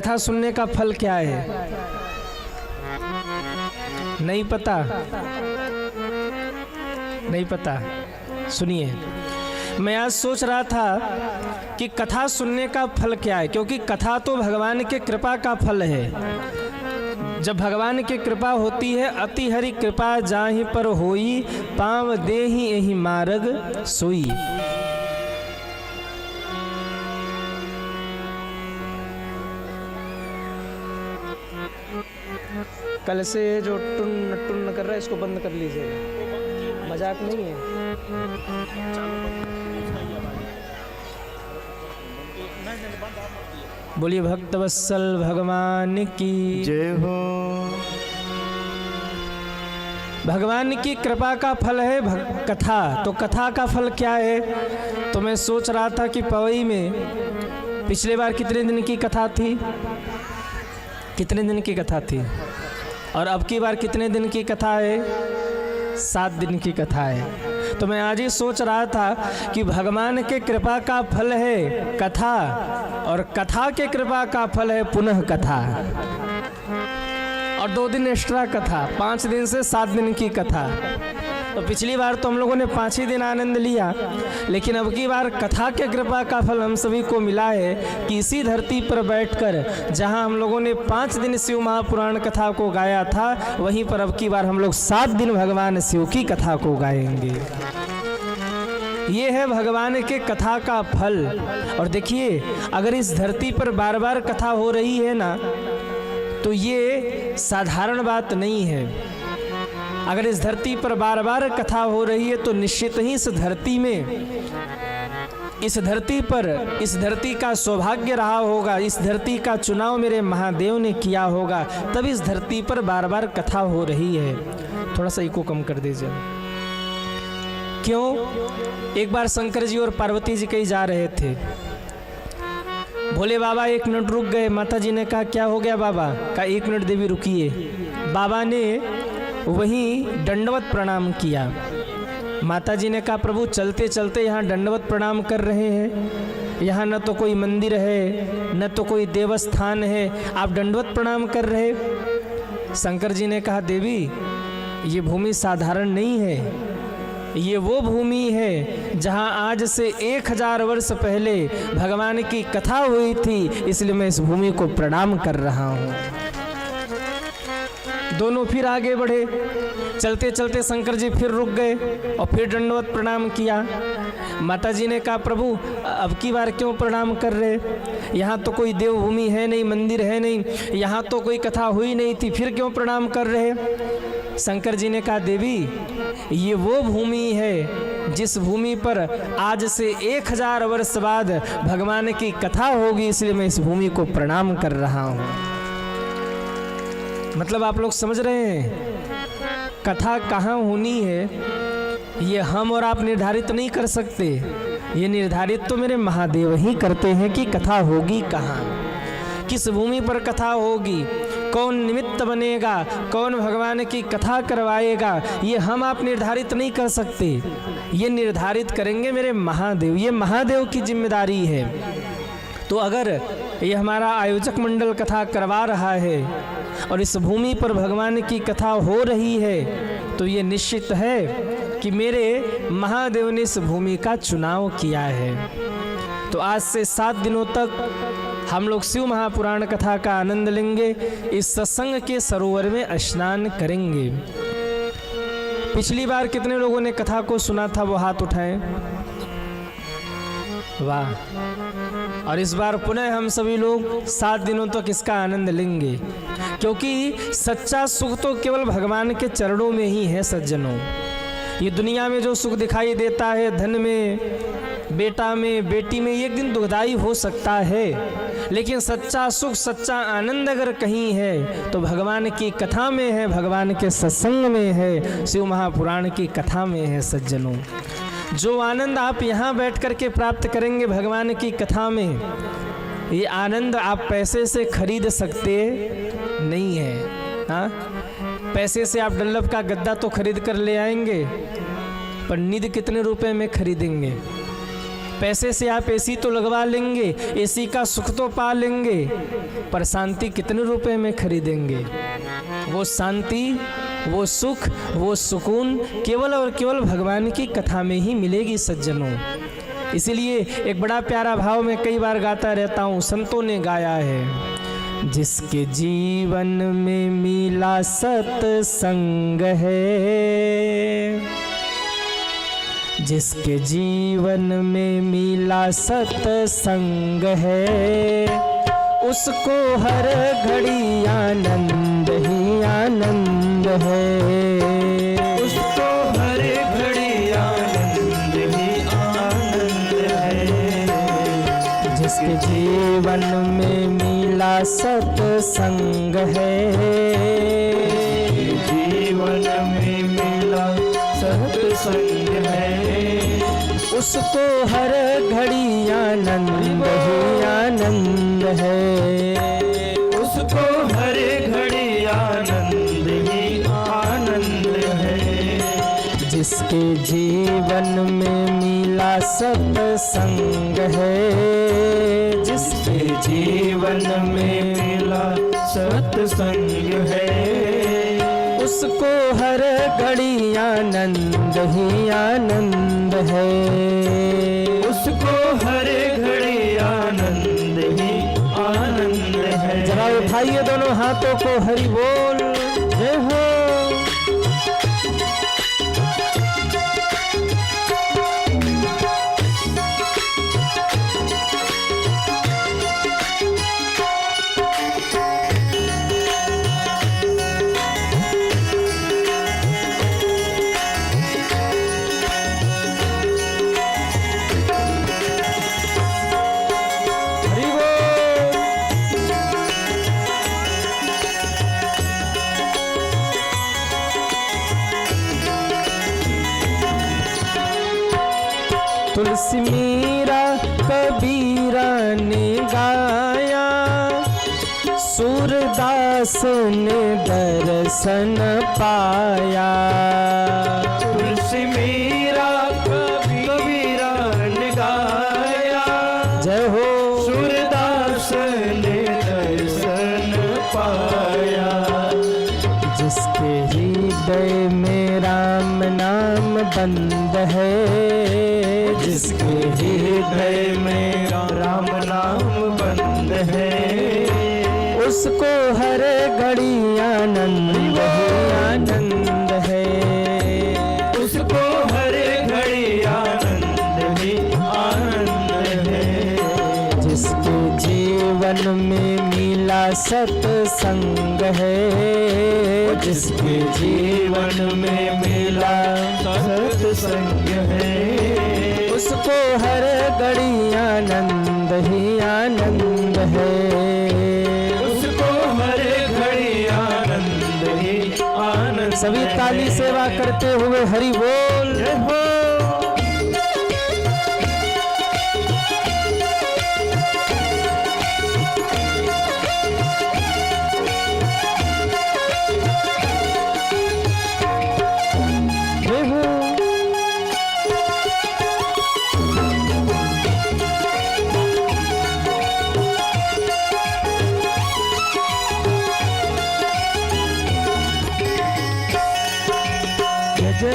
कथा सुनने का फल क्या है? नहीं पता? नहीं पता? सुनिए, मैं आज सोच रहा था कि कथा सुनने का फल क्या है, क्योंकि कथा तो भगवान के कृपा का फल है। जब भगवान की कृपा होती है, अति हरि कृपा जाहि पर होई, पाँव देहि एहि मार्ग सोई। कल से जो टुन टुन कर रहा है इसको बंद कर लीजिएगा, मजाक नहीं है। बोलिए भक्तवत्सल भगवान की जय हो। भगवान की कृपा का फल है कथा। तो कथा का फल क्या है? तो मैं सोच रहा था कि पवई में पिछले बार कितने दिन की कथा थी? कितने दिन की कथा थी? और अब की बार कितने दिन की कथा है? 7 दिन की कथा है। तो मैं आज ही सोच रहा था कि भगवान के कृपा का फल है कथा, और कथा के कृपा का फल है पुनः कथा, और 2 दिन एक्स्ट्रा कथा, 5 दिन से 7 दिन की कथा। तो पिछली बार तो हम लोगों ने 5 ही दिन आनंद लिया, लेकिन अब की बार कथा के कृपा का फल हम सभी को मिला है कि इसी धरती पर बैठकर जहां हम लोगों ने 5 दिन शिव महापुराण कथा को गाया था, वहीं पर अब की बार हम लोग 7 दिन भगवान शिव की कथा को गाएंगे। ये है भगवान के कथा का फल। और देखिए, अगर इस धरती पर बार बार कथा हो रही है ना, तो ये साधारण बात नहीं है। अगर इस धरती पर बार बार कथा हो रही है तो निश्चित ही इस धरती में, इस धरती पर, इस धरती का सौभाग्य रहा होगा, इस धरती का चुनाव मेरे महादेव ने किया होगा, तब इस धरती पर बार बार कथा हो रही है। थोड़ा सा इको कम कर दीजिए। क्यों? एक बार शंकर जी और पार्वती जी कहीं जा रहे थे। भोले बाबा 1 मिनट रुक गए। माता जी ने कहा क्या हो गया बाबा? कहा 1 मिनट देवी रुकिए। बाबा ने वहीं दंडवत प्रणाम किया। माता जी ने कहा प्रभु चलते चलते यहाँ दंडवत प्रणाम कर रहे हैं, यहाँ न तो कोई मंदिर है न तो कोई देवस्थान है, आप दंडवत प्रणाम कर रहे। शंकर जी ने कहा देवी ये भूमि साधारण नहीं है, ये वो भूमि है जहाँ आज से 1000 वर्ष पहले भगवान की कथा हुई थी, इसलिए मैं इस भूमि को प्रणाम कर रहा हूँ। दोनों फिर आगे बढ़े। चलते चलते शंकर जी फिर रुक गए और फिर दंडवत प्रणाम किया। माता जी ने कहा प्रभु अब की बार क्यों प्रणाम कर रहे? यहाँ तो कोई देवभूमि है नहीं, मंदिर है नहीं, यहाँ तो कोई कथा हुई नहीं थी, फिर क्यों प्रणाम कर रहे? शंकर जी ने कहा देवी ये वो भूमि है जिस भूमि पर आज से 1000 वर्ष बाद भगवान की कथा होगी, इसलिए मैं इस भूमि को प्रणाम कर रहा हूँ। मतलब आप लोग समझ रहे हैं कथा कहाँ होनी है, ये हम और आप निर्धारित नहीं कर सकते। ये निर्धारित तो मेरे महादेव ही करते हैं कि कथा होगी कहाँ, किस भूमि पर कथा होगी, कौन निमित्त बनेगा, कौन भगवान की कथा करवाएगा, ये हम आप निर्धारित नहीं कर सकते। ये निर्धारित करेंगे मेरे महादेव, ये महादेव की जिम्मेदारी है। तो अगर ये हमारा आयोजक मंडल कथा करवा रहा है और इस भूमि पर भगवान की कथा हो रही है, तो ये निश्चित है कि मेरे महादेव ने इस भूमि का चुनाव किया है। तो आज से 7 दिनों तक हम लोग शिव महापुराण कथा का आनंद लेंगे, इस सत्संग के सरोवर में स्नान करेंगे। पिछली बार कितने लोगों ने कथा को सुना था वो हाथ उठाएं। वाह। और इस बार पुनः हम सभी लोग 7 दिनों तक इसका आनंद लेंगे, क्योंकि सच्चा सुख तो केवल भगवान के चरणों में ही है सज्जनों। ये दुनिया में जो सुख दिखाई देता है, धन में, बेटा में, बेटी में, एक दिन दुखदाई हो सकता है, लेकिन सच्चा सुख, सच्चा आनंद अगर कहीं है तो भगवान की कथा में है, भगवान के सत्संग में है, शिव महापुराण की कथा में है सज्जनों। जो आनंद आप यहाँ बैठ कर के प्राप्त करेंगे भगवान की कथा में, ये आनंद आप पैसे से खरीद सकते नहीं है। हाँ, पैसे से आप डल्लभ का गद्दा तो खरीद कर ले आएंगे, पर निध कितने रुपए में खरीदेंगे? पैसे से आप एसी तो लगवा लेंगे, एसी का सुख तो पा लेंगे, पर शांति कितने रुपए में खरीदेंगे? वो शांति, वो सुख, वो सुकून केवल और केवल भगवान की कथा में ही मिलेगी सज्जनों। इसीलिए एक बड़ा प्यारा भाव में कई बार गाता रहता हूँ, संतों ने गाया है। जिसके जीवन में मिला सत्संग है, जिसके जीवन में मिला सत्संग है, उसको हर घड़ी आनंद ही आनंद है, उसको हर घड़ी आनंद ही आनंद है। जिसके जीवन में मिला सत्संग है, जीवन में मिला सत्संग है, उसको हर घड़ी आनंद ही आनंद है, उसको हर घड़ी आनंद ही आनंद है। जिसके जीवन में मिला सत्संग है, जिसके जीवन में मिला सत्संग है, उसको हर घड़ी आनंद ही आनंद है, उसको हर घड़ी आनंद ही आनंद है। जरा उठाइए दोनों हाथों को, हरि बोल जय हो। तुलसी मीरा कबीरा ने गाया, सूरदास ने दर्शन पाया। तुलसी मीरा कबीरा ने गाया, जय हो। सूरदास ने दर्शन पाया। जिसके हृदय में राम नाम बंद है, जिसके हृदय में राम नाम बंद है, उसको हर घड़ी आनंद ही आनंद है, उसको हर घड़ी आनंद ही आनंद है। जिसके जीवन में मिला सत्संग है, जिसके जीवन में मिला सत्संग है, उसको हर घड़ी आनंद ही आनंद है, उसको हर घड़ी आनंद ही आनंद। सभी ताली सेवा करते हुए हरि बोल जय हो। जय हो। जय जय।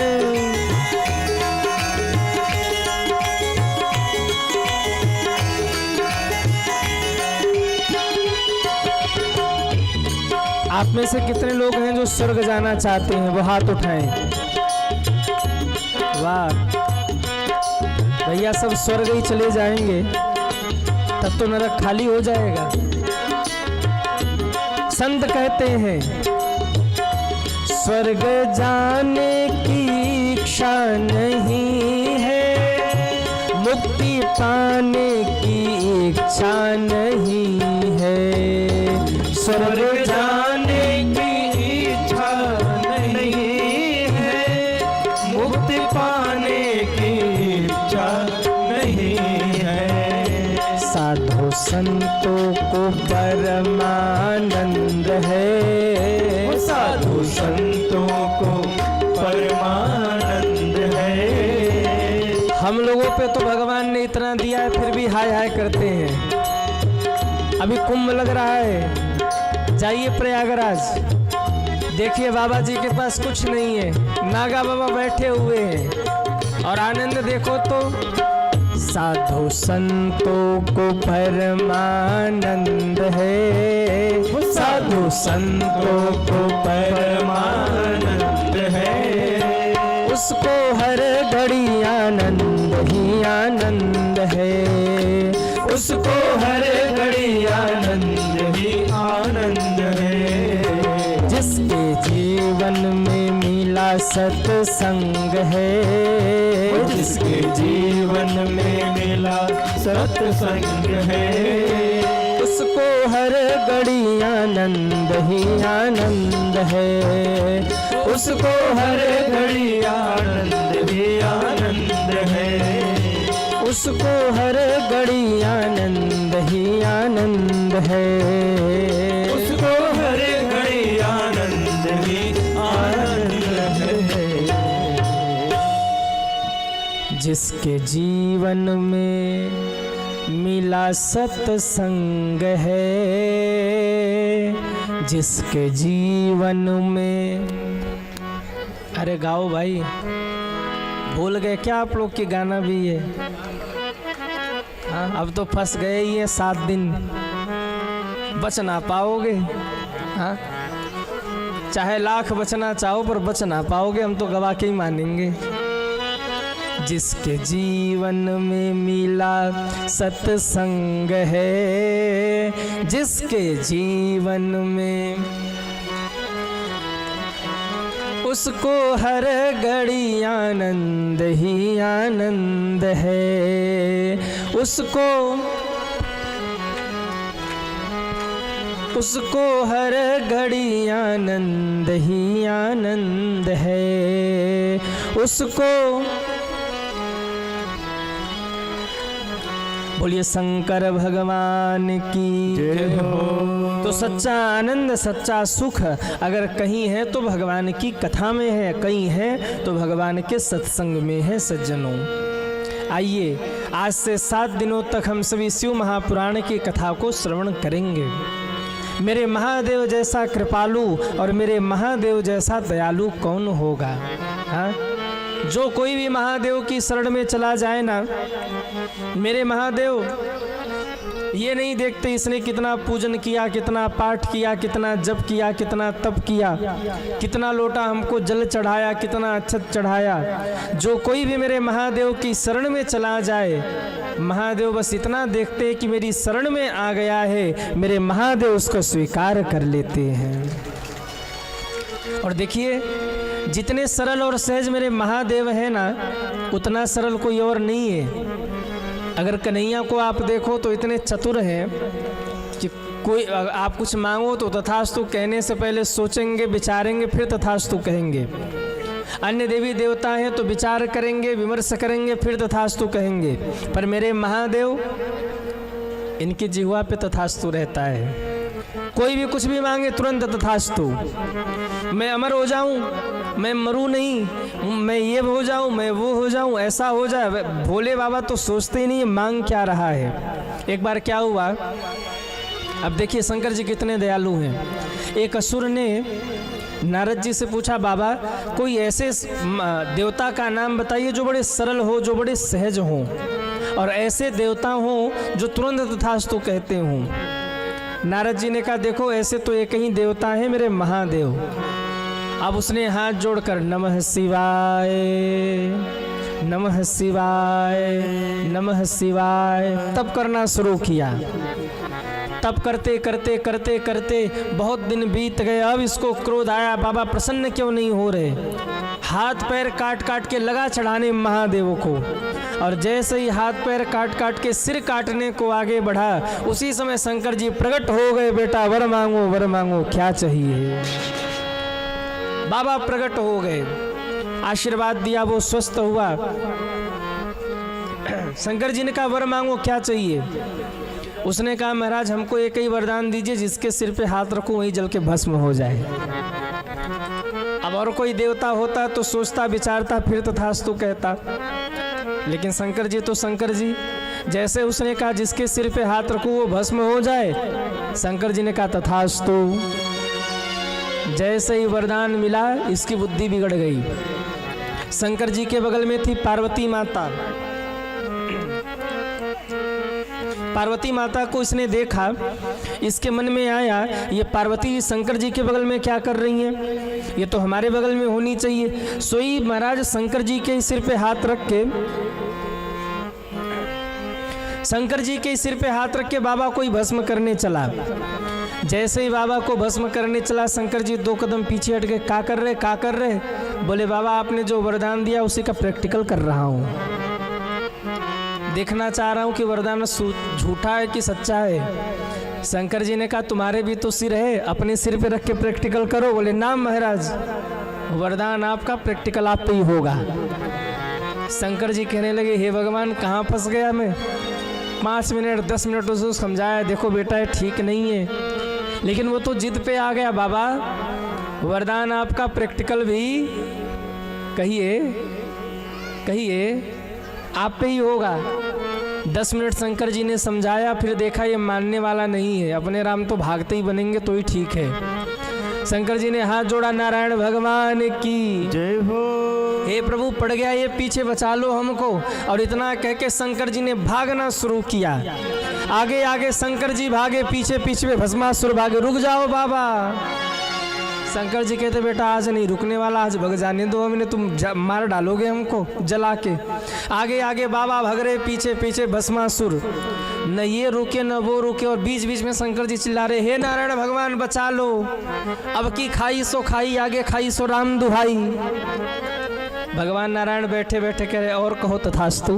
आप में से कितने लोग हैं जो स्वर्ग जाना चाहते हैं? वो हाथ उठाएं। वाह भैया, सब स्वर्ग ही चले जाएंगे तब तो नरक खाली हो जाएगा। संत कहते हैं स्वर्ग जाने की इच्छा नहीं है, मुक्ति पाने की इच्छा नहीं है। स्वर्ग जाने की इच्छा नहीं है, मुक्ति पाने की इच्छा नहीं है। साधु संतों को परमानंद है, साधु संतों को परमानंद है। हम लोगों पे तो भगवान ने इतना हाय हाय करते हैं। अभी कुंभ लग रहा है, जाइए प्रयागराज, देखिए बाबा जी के पास कुछ नहीं है, नागा बाबा बैठे हुए हैं और आनंद देखो तो साधु संतों को परमानंद है, साधु संतों को परमानंद है, उसको हर घड़ी आनंद ही आनंद है, उसको हर घड़ी आनंद ही आनंद है। जिसके जीवन में मिला सत्संग है, जिसके जीवन में मिला सत्संग है, उसको हर घड़ी आनंद ही आनंद है, उसको हर घड़ी आनंद ही आनंद है, उसको हर घड़ी आनंद ही आनंद है, उसको हर घड़ी आनंद ही आनंद है। जिसके जीवन में मिला सत्संग है, जिसके जीवन में, अरे गाओ भाई, भूल गए क्या आप लोग की गाना भी है? हाँ, अब तो फंस गए ही है, 7 दिन बच ना पाओगे। हाँ, चाहे लाख बचना चाहो पर बच ना पाओगे, हम तो गवा के ही मानेंगे। जिसके जीवन में मिला सत्संग है, जिसके जीवन में, उसको हर घड़ी आनंद ही आनंद है, उसको हर घड़ी आनंद ही आनंद है, उसको, बोलिए शंकर भगवान की जय हो। तो सच्चा आनंद, सच्चा सुख अगर कहीं है तो भगवान की कथा में है, कहीं है तो भगवान के सत्संग में है सज्जनों। आइए आज से 7 दिनों तक हम सभी शिव महापुराण की कथा को श्रवण करेंगे। मेरे महादेव जैसा कृपालु और मेरे महादेव जैसा दयालु कौन होगा? हाँ, जो कोई भी महादेव की शरण में चला जाए ना, मेरे महादेव ये नहीं देखते इसने कितना पूजन किया, कितना पाठ किया, कितना जप किया, कितना तप किया, कितना लोटा हमको जल चढ़ाया, कितना अक्षत चढ़ाया। जो कोई भी मेरे महादेव की शरण में चला जाए, महादेव बस इतना देखते हैं कि मेरी शरण में आ गया है, मेरे महादेव उसको स्वीकार कर लेते हैं। और देखिए जितने सरल और सहज मेरे महादेव हैं ना, उतना सरल कोई और नहीं है। अगर कन्हैया को आप देखो तो इतने चतुर हैं कि कोई आप कुछ मांगो तो तथास्तु कहने से पहले सोचेंगे, विचारेंगे, फिर तथास्तु कहेंगे। अन्य देवी देवता हैं तो विचार करेंगे, विमर्श करेंगे, फिर तथास्तु कहेंगे। पर मेरे महादेव, इनकी जिह्वा पे तथास्तु रहता है। कोई भी कुछ भी मांगे तुरंत तथास्तु। मैं अमर हो जाऊं, मैं मरूं नहीं, मैं ये हो जाऊं, मैं वो हो जाऊं, ऐसा हो जाए। भोले बाबा तो सोचते ही नहीं है मांग क्या रहा है। एक बार क्या हुआ, अब देखिए शंकर जी कितने दयालु हैं। एक असुर ने नारद जी से पूछा, बाबा कोई ऐसे देवता का नाम बताइए जो बड़े सरल हो, जो बड़े सहज हों, और ऐसे देवता हों जो तुरंत तथास्तु कहते हों। नारद जी ने कहा, देखो ऐसे तो एक ही देवता है मेरे महादेव। अब उसने हाथ जोड़कर नमः शिवाय, नमः शिवाय, नमः शिवाय तब करना शुरू किया। तब करते करते करते करते बहुत दिन बीत गए। अब इसको क्रोध आया, बाबा प्रसन्न क्यों नहीं हो रहे। हाथ पैर काट काट के लगा चढ़ाने महादेव को, और जैसे ही हाथ पैर काट काट के सिर काटने को आगे बढ़ा, उसी समय शंकर जी प्रकट हो गए। बेटा वर मांगो, वर मांगो, क्या चाहिए। बाबा प्रकट हो गए, आशीर्वाद दिया, वो स्वस्थ हुआ। शंकर जी ने कहा, वर मांगो, क्या चाहिए। उसने कहा, महाराज हमको एक ही वरदान दीजिए, जिसके सिर पे हाथ रखूं वही जल के भस्म हो जाए। अब और कोई देवता होता तो सोचता विचारता फिर तथास्तु कहता, लेकिन शंकर जी तो शंकर जी, जैसे उसने कहा जिसके सिर पे हाथ रखो वो भस्म हो जाए, शंकर जी ने कहा तथास्तु। जैसे ही वरदान मिला इसकी बुद्धि बिगड़ गई। शंकर जी के बगल में थी पार्वती माता। पार्वती माता को इसने देखा, इसके मन में आया ये पार्वती जी शंकर जी के बगल में क्या कर रही हैं, ये तो हमारे बगल में होनी चाहिए। सोई महाराज शंकर जी के सिर पे हाथ रख के, शंकर जी के सिर पे हाथ रख के बाबा को ही भस्म करने चला। जैसे ही बाबा को भस्म करने चला, शंकर जी 2 कदम पीछे हट के क्या कर रहे? बोले बाबा आपने जो वरदान दिया उसी का प्रैक्टिकल कर रहा हूँ, देखना चाह रहा हूँ कि वरदान झूठा है कि सच्चा है। शंकर जी ने कहा तुम्हारे भी तो सिर है, अपने सिर पे रख के प्रैक्टिकल करो। बोले ना महाराज, वरदान आपका, प्रैक्टिकल आप पे ही होगा। शंकर जी कहने लगे हे भगवान कहाँ फंस गया मैं। 5 मिनट 10 मिनट उसको समझाया, देखो बेटा ये ठीक नहीं है, लेकिन वो तो जिद पे आ गया। बाबा वरदान आपका, प्रैक्टिकल भी कहिए आप पे ही होगा। 10 मिनट शंकर जी ने समझाया, फिर देखा ये मानने वाला नहीं है, अपने राम तो भागते ही बनेंगे तो ही ठीक है। शंकर जी ने हाथ जोड़ा, नारायण भगवान की जय हो। हे प्रभु पड़ गया ये, पीछे बचा लो हमको। और इतना कह के शंकर जी ने भागना शुरू किया। आगे आगे शंकर जी भागे, पीछे पीछे भस्मासुर भागे। रुक जाओ बाबा। शंकर जी कहते बेटा आज नहीं रुकने वाला, आज भग जाने दो हमें, तुम मार डालोगे हमको जला के। आगे आगे बाबा भग रहे, पीछे पीछे भस्मासुर, न ये रुके न वो रुके। और बीच बीच में शंकर जी चिल्ला रहे हे नारायण भगवान बचा लो, अब की खाई सो खाई, आगे खाई सो राम दुहाई। भगवान नारायण बैठे बैठे कह रहे और कहो तथास्तु।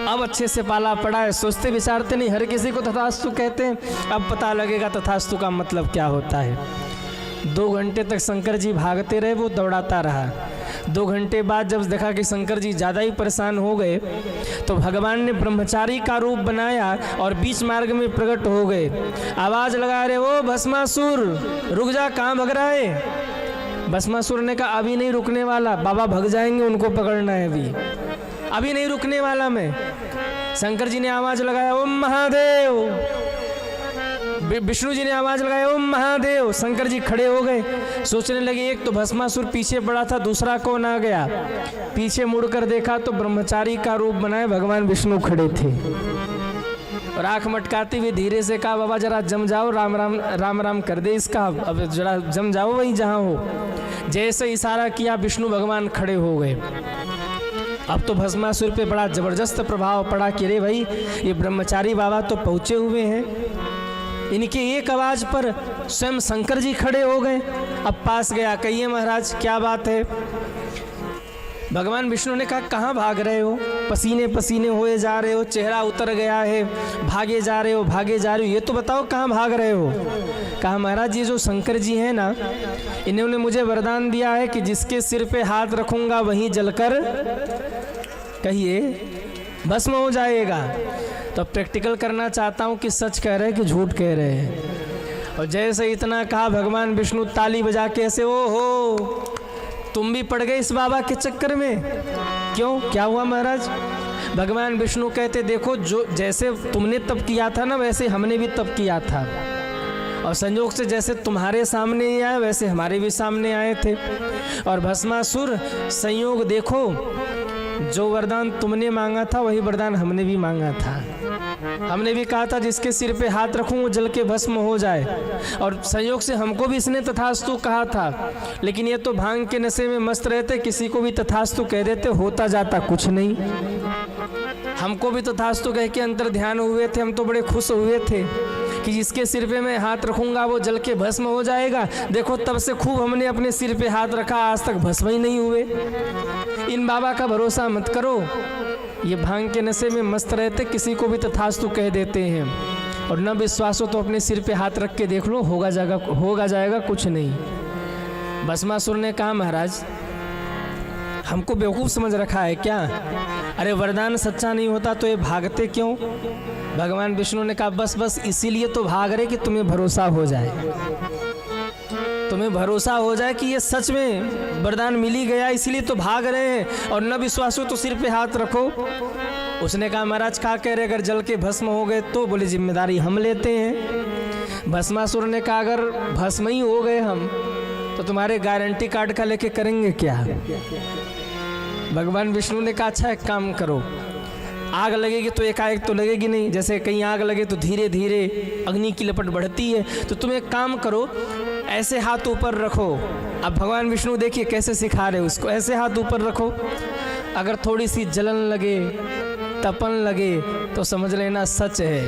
अब अच्छे से पाला पड़ा है, सोचते विचारते नहीं, हर किसी को तथास्तु कहते हैं। अब पता लगेगा तथास्तु का मतलब क्या होता है। 2 घंटे तक शंकर जी भागते रहे, वो दौड़ाता रहा। 2 घंटे बाद जब देखा कि शंकर जी ज़्यादा ही परेशान हो गए, तो भगवान ने ब्रह्मचारी का रूप बनाया और बीच मार्ग में प्रकट हो गए। आवाज़ लगा रहे ओ भस्मासुर रुक जा, कहाँ भग रहा है। भस्मासुर ने कहा अभी नहीं रुकने वाला, बाबा भग जाएंगे, उनको पकड़ना है, अभी नहीं रुकने वाला मैं। शंकर जी ने आवाज़ लगाया ओम महादेव। विष्णु जी ने आवाज लगाया ओम महादेव। शंकर जी खड़े हो गए, सोचने लगे एक तो भस्मासुर पीछे पड़ा था, दूसरा कौन आ गया। पीछे मुड़कर देखा तो ब्रह्मचारी का रूप बनाए भगवान विष्णु खड़े थे। और आंख मटकाते हुए धीरे से कहा बाबा जरा जम जाओ, राम राम राम राम कर दे इसका, अब जरा जम जाओ वहीं जहाँ हो। जैसे इशारा किया विष्णु भगवान खड़े हो गए। अब तो भस्मासुर पे बड़ा जबरदस्त प्रभाव पड़ा कि रे भाई ये ब्रह्मचारी बाबा तो पहुँचे हुए हैं। इनके एक आवाज पर स्वयं शंकर जी खड़े हो गए। अब पास गया, कहिए महाराज क्या बात है। भगवान विष्णु ने कहा कहाँ भाग रहे हो, पसीने पसीने होए जा रहे हो, चेहरा उतर गया है, भागे जा रहे हो, ये तो बताओ कहाँ भाग रहे हो। कहा महाराज ये जो शंकर जी हैं ना, इन्होंने मुझे वरदान दिया है कि जिसके सिर पे हाथ रखूंगा वहीं जलकर कहिए भस्म हो जाएगा। तो प्रैक्टिकल करना चाहता हूँ कि सच कह रहे हैं कि झूठ कह रहे हैं। और जैसे इतना कहा भगवान विष्णु ताली बजा के ऐसे ओ हो तुम भी पड़ गए इस बाबा के चक्कर में। क्यों, क्या हुआ महाराज। भगवान विष्णु कहते देखो जो जैसे तुमने तप किया था ना वैसे हमने भी तप किया था, और संयोग से जैसे तुम्हारे सामने ही आए वैसे हमारे भी सामने आए थे। और भस्मासुर संयोग देखो, जो वरदान तुमने मांगा था वही वरदान हमने भी मांगा था। हमने भी कहा था जिसके सिर पे हाथ रखूं वो जल के भस्म हो जाए, और संयोग से हमको भी इसने तथास्तु कहा था। लेकिन ये तो भांग के नशे में मस्त रहते, किसी को भी तथास्तु कह देते, होता जाता कुछ नहीं। हमको भी तथास्तु कह के अंतर ध्यान हुए थे, हम तो बड़े खुश हुए थे कि जिसके सिर पे मैं हाथ रखूंगा वो जल के भस्म हो जाएगा। देखो तब से खूब हमने अपने सिर पे हाथ रखा, आज तक भस्म ही नहीं हुए। इन बाबा का भरोसा मत करो, ये भांग के नशे में मस्त रहते, किसी को भी तथास्तु कह देते हैं। और न विश्वास हो तो अपने सिर पे हाथ रख के देख लो, होगा जाएगा कुछ नहीं। भस्मासुर ने कहा महाराज हमको बेवकूफ़ समझ रखा है क्या, अरे वरदान सच्चा नहीं होता तो ये भागते क्यों। भगवान विष्णु ने कहा बस इसीलिए तो भाग रहे कि तुम्हें भरोसा हो जाए, तुम्हें भरोसा हो जाए कि ये सच में वरदान मिल ही गया, इसीलिए तो भाग रहे हैं। और न विश्वास हो तो सिर पे हाथ रखो, उसने कहा महाराज क्या कह रहे, अगर जल के भस्म हो गए तो? बोले जिम्मेदारी हम लेते हैं। भस्मासुर ने कहा अगर भस्म ही हो गए हम तो तुम्हारे गारंटी कार्ड का लेके करेंगे क्या? भगवान विष्णु ने कहा अच्छा एक काम करो, आग लगेगी तो एकाएक तो लगेगी नहीं, जैसे कहीं आग लगे तो धीरे धीरे अग्नि की लपट बढ़ती है, तो तुम एक काम करो, ऐसे हाथ ऊपर रखो। अब भगवान विष्णु देखिए कैसे सिखा रहे उसको, ऐसे हाथ ऊपर रखो, अगर थोड़ी सी जलन लगे, तपन लगे तो समझ लेना सच है,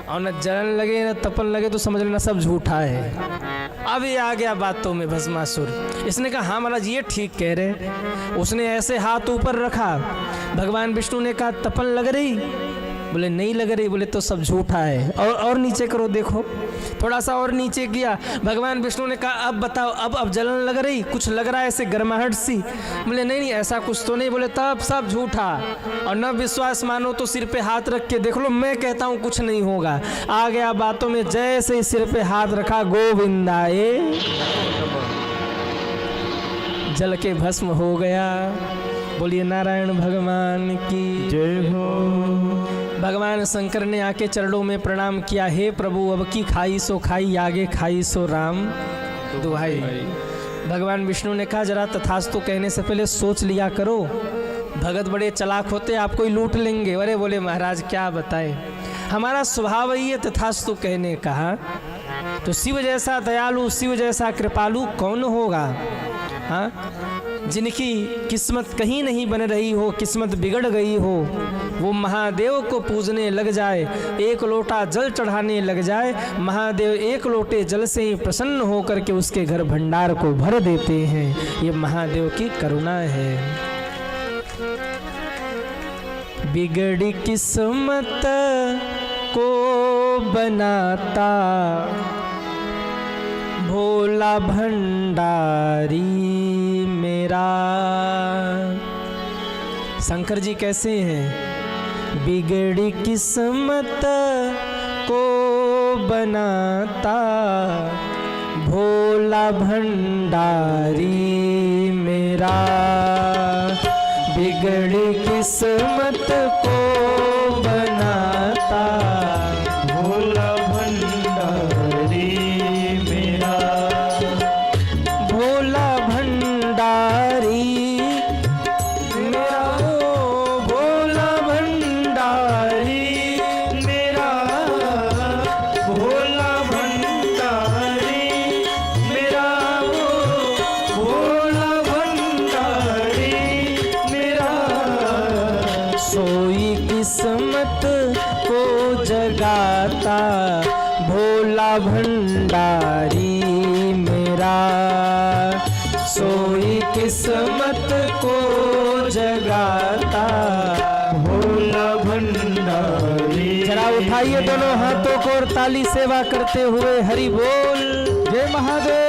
और न जलन लगे न तपन लगे तो समझ लेना सब झूठा है। अब ये आ गया बातों में भस्मासुर। इसने कहा हाँ महाराज ये ठीक कह रहे। उसने ऐसे हाथ ऊपर रखा, भगवान विष्णु ने कहा तपन लग रही? बोले नहीं लग रही। बोले तो सब झूठा है, और नीचे करो देखो। थोड़ा सा और नीचे किया, भगवान विष्णु ने कहा अब बताओ, अब जलन लग रही? कुछ लग रहा है ऐसे गर्माहट सी? बोले नहीं ऐसा कुछ तो नहीं। बोले तब सब झूठा, और न विश्वास मानो तो सिर पे हाथ रख के देख लो, मैं कहता हूँ कुछ नहीं होगा। आ गया बातों में, जैसे ही सिर पे हाथ रखा, गोविंदाए, जल के भस्म हो गया। बोलिए नारायण भगवान की जय हो। भगवान शंकर ने आके चरणों में प्रणाम किया, हे प्रभु अब की खाई सो खाई, आगे खाई सो राम दुहाई। भगवान विष्णु ने कहा जरा तथास्तु कहने से पहले सोच लिया करो, भगत बड़े चालाक होते आपको ही लूट लेंगे। अरे बोले महाराज क्या बताए, हमारा स्वभाव ही है तथास्तु कहने का। तो शिव जैसा दयालु, शिव जैसा कृपालु कौन होगा? हाँ, जिनकी किस्मत कहीं नहीं बन रही हो, किस्मत बिगड़ गई हो, वो महादेव को पूजने लग जाए, एक लोटा जल चढ़ाने लग जाए, महादेव एक लोटे जल से ही प्रसन्न होकर के उसके घर भंडार को भर देते हैं। ये महादेव की करुणा है। बिगड़ी किस्मत को बनाता भोला भंडारी मेरा। शंकर जी कैसे हैं? बिगड़ी किस्मत को बनाता भोला भंडारी मेरा। बिगड़ी किस्मत को बनाता भोला भंडारी मेरा। भोला भंडारी मेरा, ओ भोला भंडारी मेरा भोला भंडारी मेरा, ओ भोला भंडारी मेरा। सोई किस्मत को जगाता भोला भंडारी मेरा। सोई किस्मत को जगाता भोला भंडारी। जरा उठाइए दोनों हाथों को और ताली सेवा करते हुए हरि बोल, जय महादेव।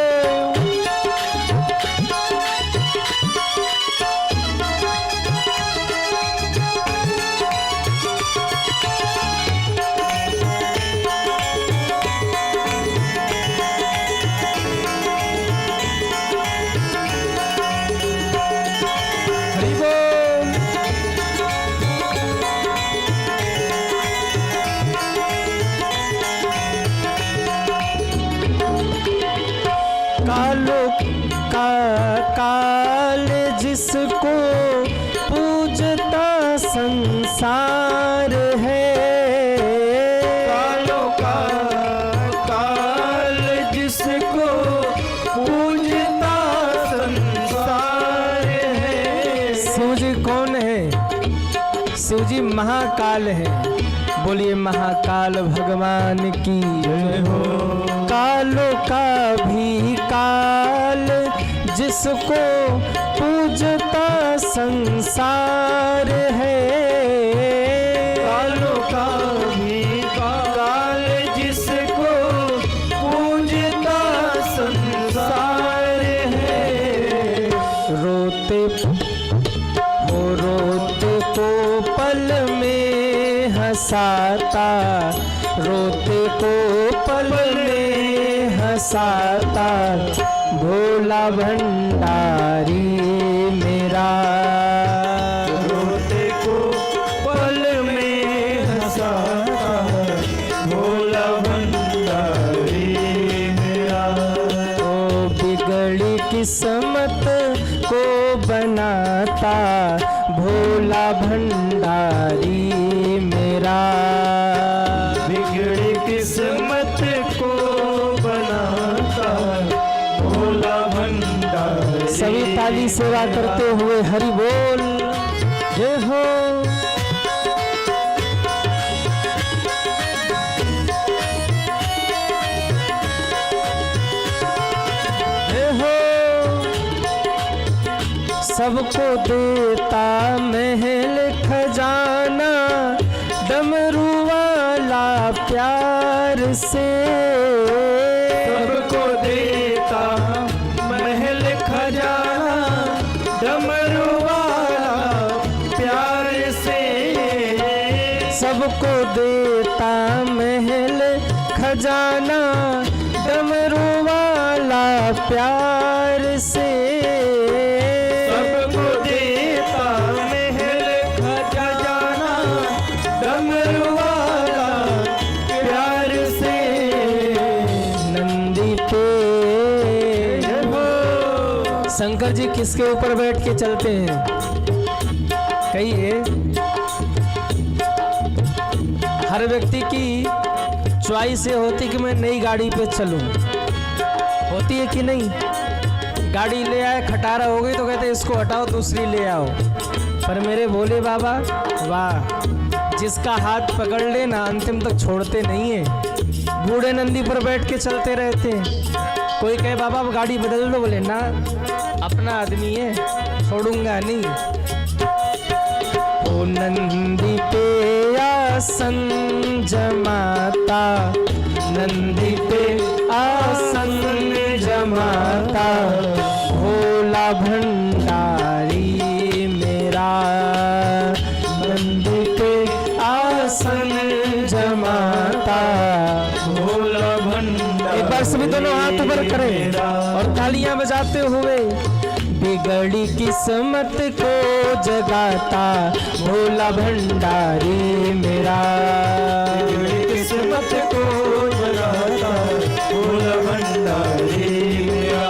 हरि बोल। कालो का काल जिसको पूजता संसार है। कालो का काल जिसको पूजता संसार है। शिव जी कौन है? शिव जी महाकाल है। बोलिए महाकाल भगवान की जय हो। कालों का भी काल जिसको पूजता संसार है। कालो का भी काल जिसको पूजता संसार है। रोते को पल में हंसाता, रोते को पल में हंसाता भोला भंडारी मेरा। रोते को किस्मत को बनाता भोला भंडारी मेरा। बिगड़ी किस्मत को बनाता भोला भंडारी। सभी ताली सेवा करते हुए हरि बोल जय हो। जय हो। सबको देता महल खजाना डमरू वाला प्यार से। सबको देता महल खजाना डमरू वाला प्यार से। सबको देता महल खजाना डमरू वाला प्यार से। सबको देता महल खजाना डमरू वाला प्यार से। नंदी पे शंकर जी किसके ऊपर बैठ के चलते हैं? कहिए। हर व्यक्ति की चॉइस ये होती कि मैं नई गाड़ी पे चलूं, होती है कि नहीं? गाड़ी ले आए खटारा हो गई तो कहते इसको हटाओ दूसरी ले आओ। पर मेरे भोले बाबा वाह, जिसका हाथ पकड़ लेना अंतिम तक छोड़ते नहीं है। बूढ़े नंदी पर बैठ के चलते रहते हैं। कोई कहे बाबा अब गाड़ी बदल दो, बोले ना अपना आदमी है छोड़ूंगा नहीं। ओ नंदी पे आसन जमाता, नंदी पे आसन जमाता भोला भंडारी मेरा। नंदी पे आसन जमाता भोला भंडारी। एक बार सभी दोनों हाथ ऊपर करें और तालियां बजाते हुए। बिगड़ी किस्मत को जगाता भोला भंडारी मेरा। बिगड़ी किस्मत को जगाता भोला भंडारी मेरा।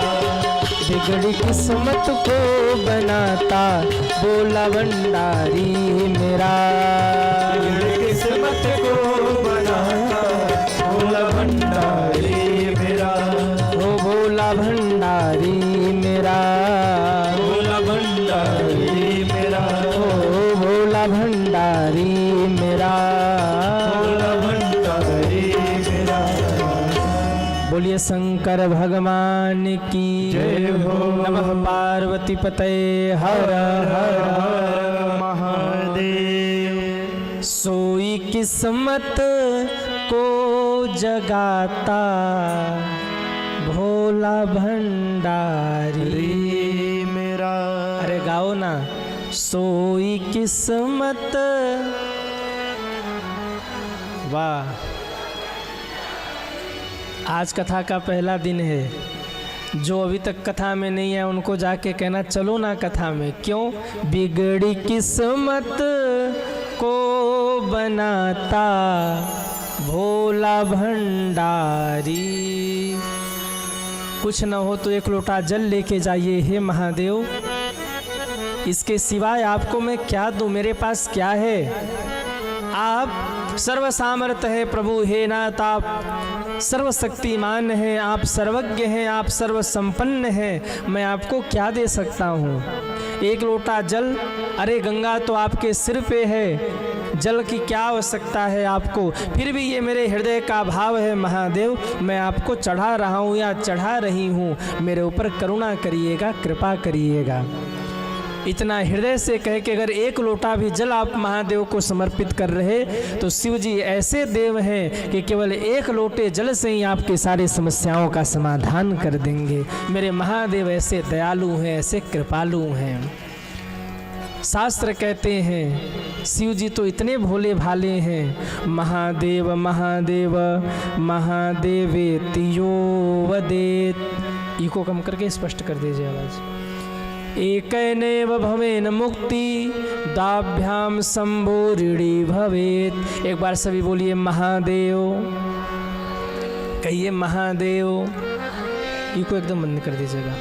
बिगड़ी किस्मत को बनाता भोला भंडारी मेरा। बिगड़ी किस्मत को बनाता भोला भंडारी मेरा। ओ भोला भंडारी मेरा। भोला भंडारी मेरा। ओ भोला भंडारी मेरा। भोला भंडारी मेरा। बोलिए शंकर भगवान की जय हो। नमः पार्वती पतये हर हर हर महादेव। सोई किस्मत को जगाता भोला भंडारी मेरा। अरे गाओ ना। सोई किस्मत। वाह। आज कथा का पहला दिन है। जो अभी तक कथा में नहीं है उनको जाके कहना चलो ना कथा में। क्यों? बिगड़ी किस्मत को बनाता भोला भंडारी। कुछ न हो तो एक लोटा जल लेके जाइए। हे महादेव, इसके सिवाय आपको मैं क्या दूं? मेरे पास क्या है? आप सर्व सामर्थ है प्रभु। हे नाथ, आप सर्वशक्तिमान हैं, आप सर्वज्ञ हैं, आप सर्व संपन्न हैं। मैं आपको क्या दे सकता हूँ? एक लोटा जल। अरे गंगा तो आपके सिर पे है, जल की क्या आवश्यकता है आपको? फिर भी ये मेरे हृदय का भाव है महादेव, मैं आपको चढ़ा रहा हूँ या चढ़ा रही हूँ। मेरे ऊपर करुणा करिएगा, कृपा करिएगा। इतना हृदय से कह के अगर एक लोटा भी जल आप महादेव को समर्पित कर रहे तो शिव जी ऐसे देव हैं कि केवल एक लोटे जल से ही आपकी सारी समस्याओं का समाधान कर देंगे। मेरे महादेव ऐसे दयालु हैं, ऐसे कृपालु हैं। शास्त्र कहते हैं शिव जी तो इतने भोले भाले हैं। महादेव महादेव महादेवेतियो वदेत। इको कम करके स्पष्ट कर दीजिए आवाज़। एकैनेव भवेन मुक्ति दाभ्याम संभोरिणी भवेत। एक बार सभी बोलिए महादेव, कहिए महादेव। इको एकदम बंद कर दीजिएगा।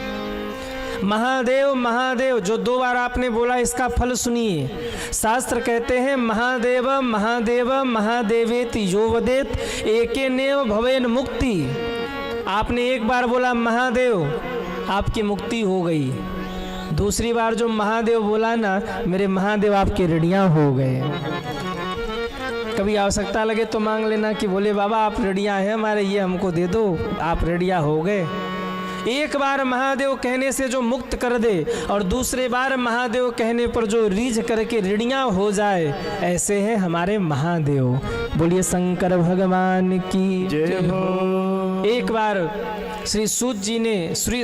महादेव महादेव जो 2 बार आपने बोला, इसका फल सुनिए। शास्त्र कहते हैं महादेव महादेव महादेवेति यो वदेत एकेनेव भवेन मुक्ति। आपने 1 बार बोला महादेव, आपकी मुक्ति हो गई। दूसरी बार जो महादेव बोला ना, मेरे महादेव आपके ऋणियाँ हो गए। कभी आवश्यकता लगे तो मांग लेना कि बोले बाबा आप ऋणियाँ हैं हमारे, ये हमको दे दो, आप ऋणियाँ हो गए। 1 बार महादेव कहने से जो मुक्त कर दे और दूसरे बार महादेव कहने पर जो रीझ करके ऋणियाँ हो जाए, ऐसे हैं हमारे महादेव। बोलिए शंकर भगवान की जय हो। 1 बार श्री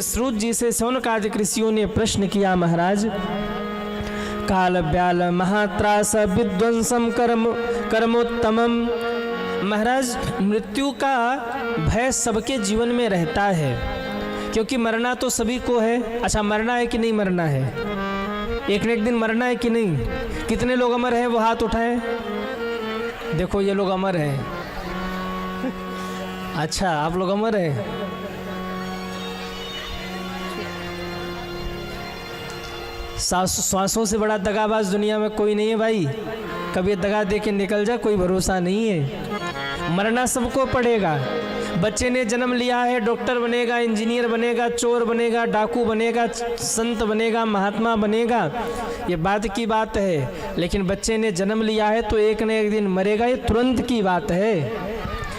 सूत जी से शौनकादि ऋषियों ने प्रश्न किया, महाराज काल व्याल महात्रास विध्वंसम कर्मोत्तमम। महाराज मृत्यु का भय सबके जीवन में रहता है, क्योंकि मरना तो सभी को है। अच्छा मरना है कि नहीं मरना है? एक न एक दिन मरना है कि नहीं? कितने लोग अमर हैं वो हाथ उठाएं। देखो ये लोग अमर हैं। अच्छा आप लोग अमर हैं। श्वासों से बड़ा दगाबाज दुनिया में कोई नहीं है भाई। कभी दगा दे के निकल जा, कोई भरोसा नहीं है। मरना सबको पड़ेगा। बच्चे ने जन्म लिया है, डॉक्टर बनेगा, इंजीनियर बनेगा, चोर बनेगा, डाकू बनेगा, संत बनेगा, महात्मा बनेगा, ये बात की बात है। लेकिन बच्चे ने जन्म लिया है तो एक न एक दिन मरेगा, ये तुरंत की बात है।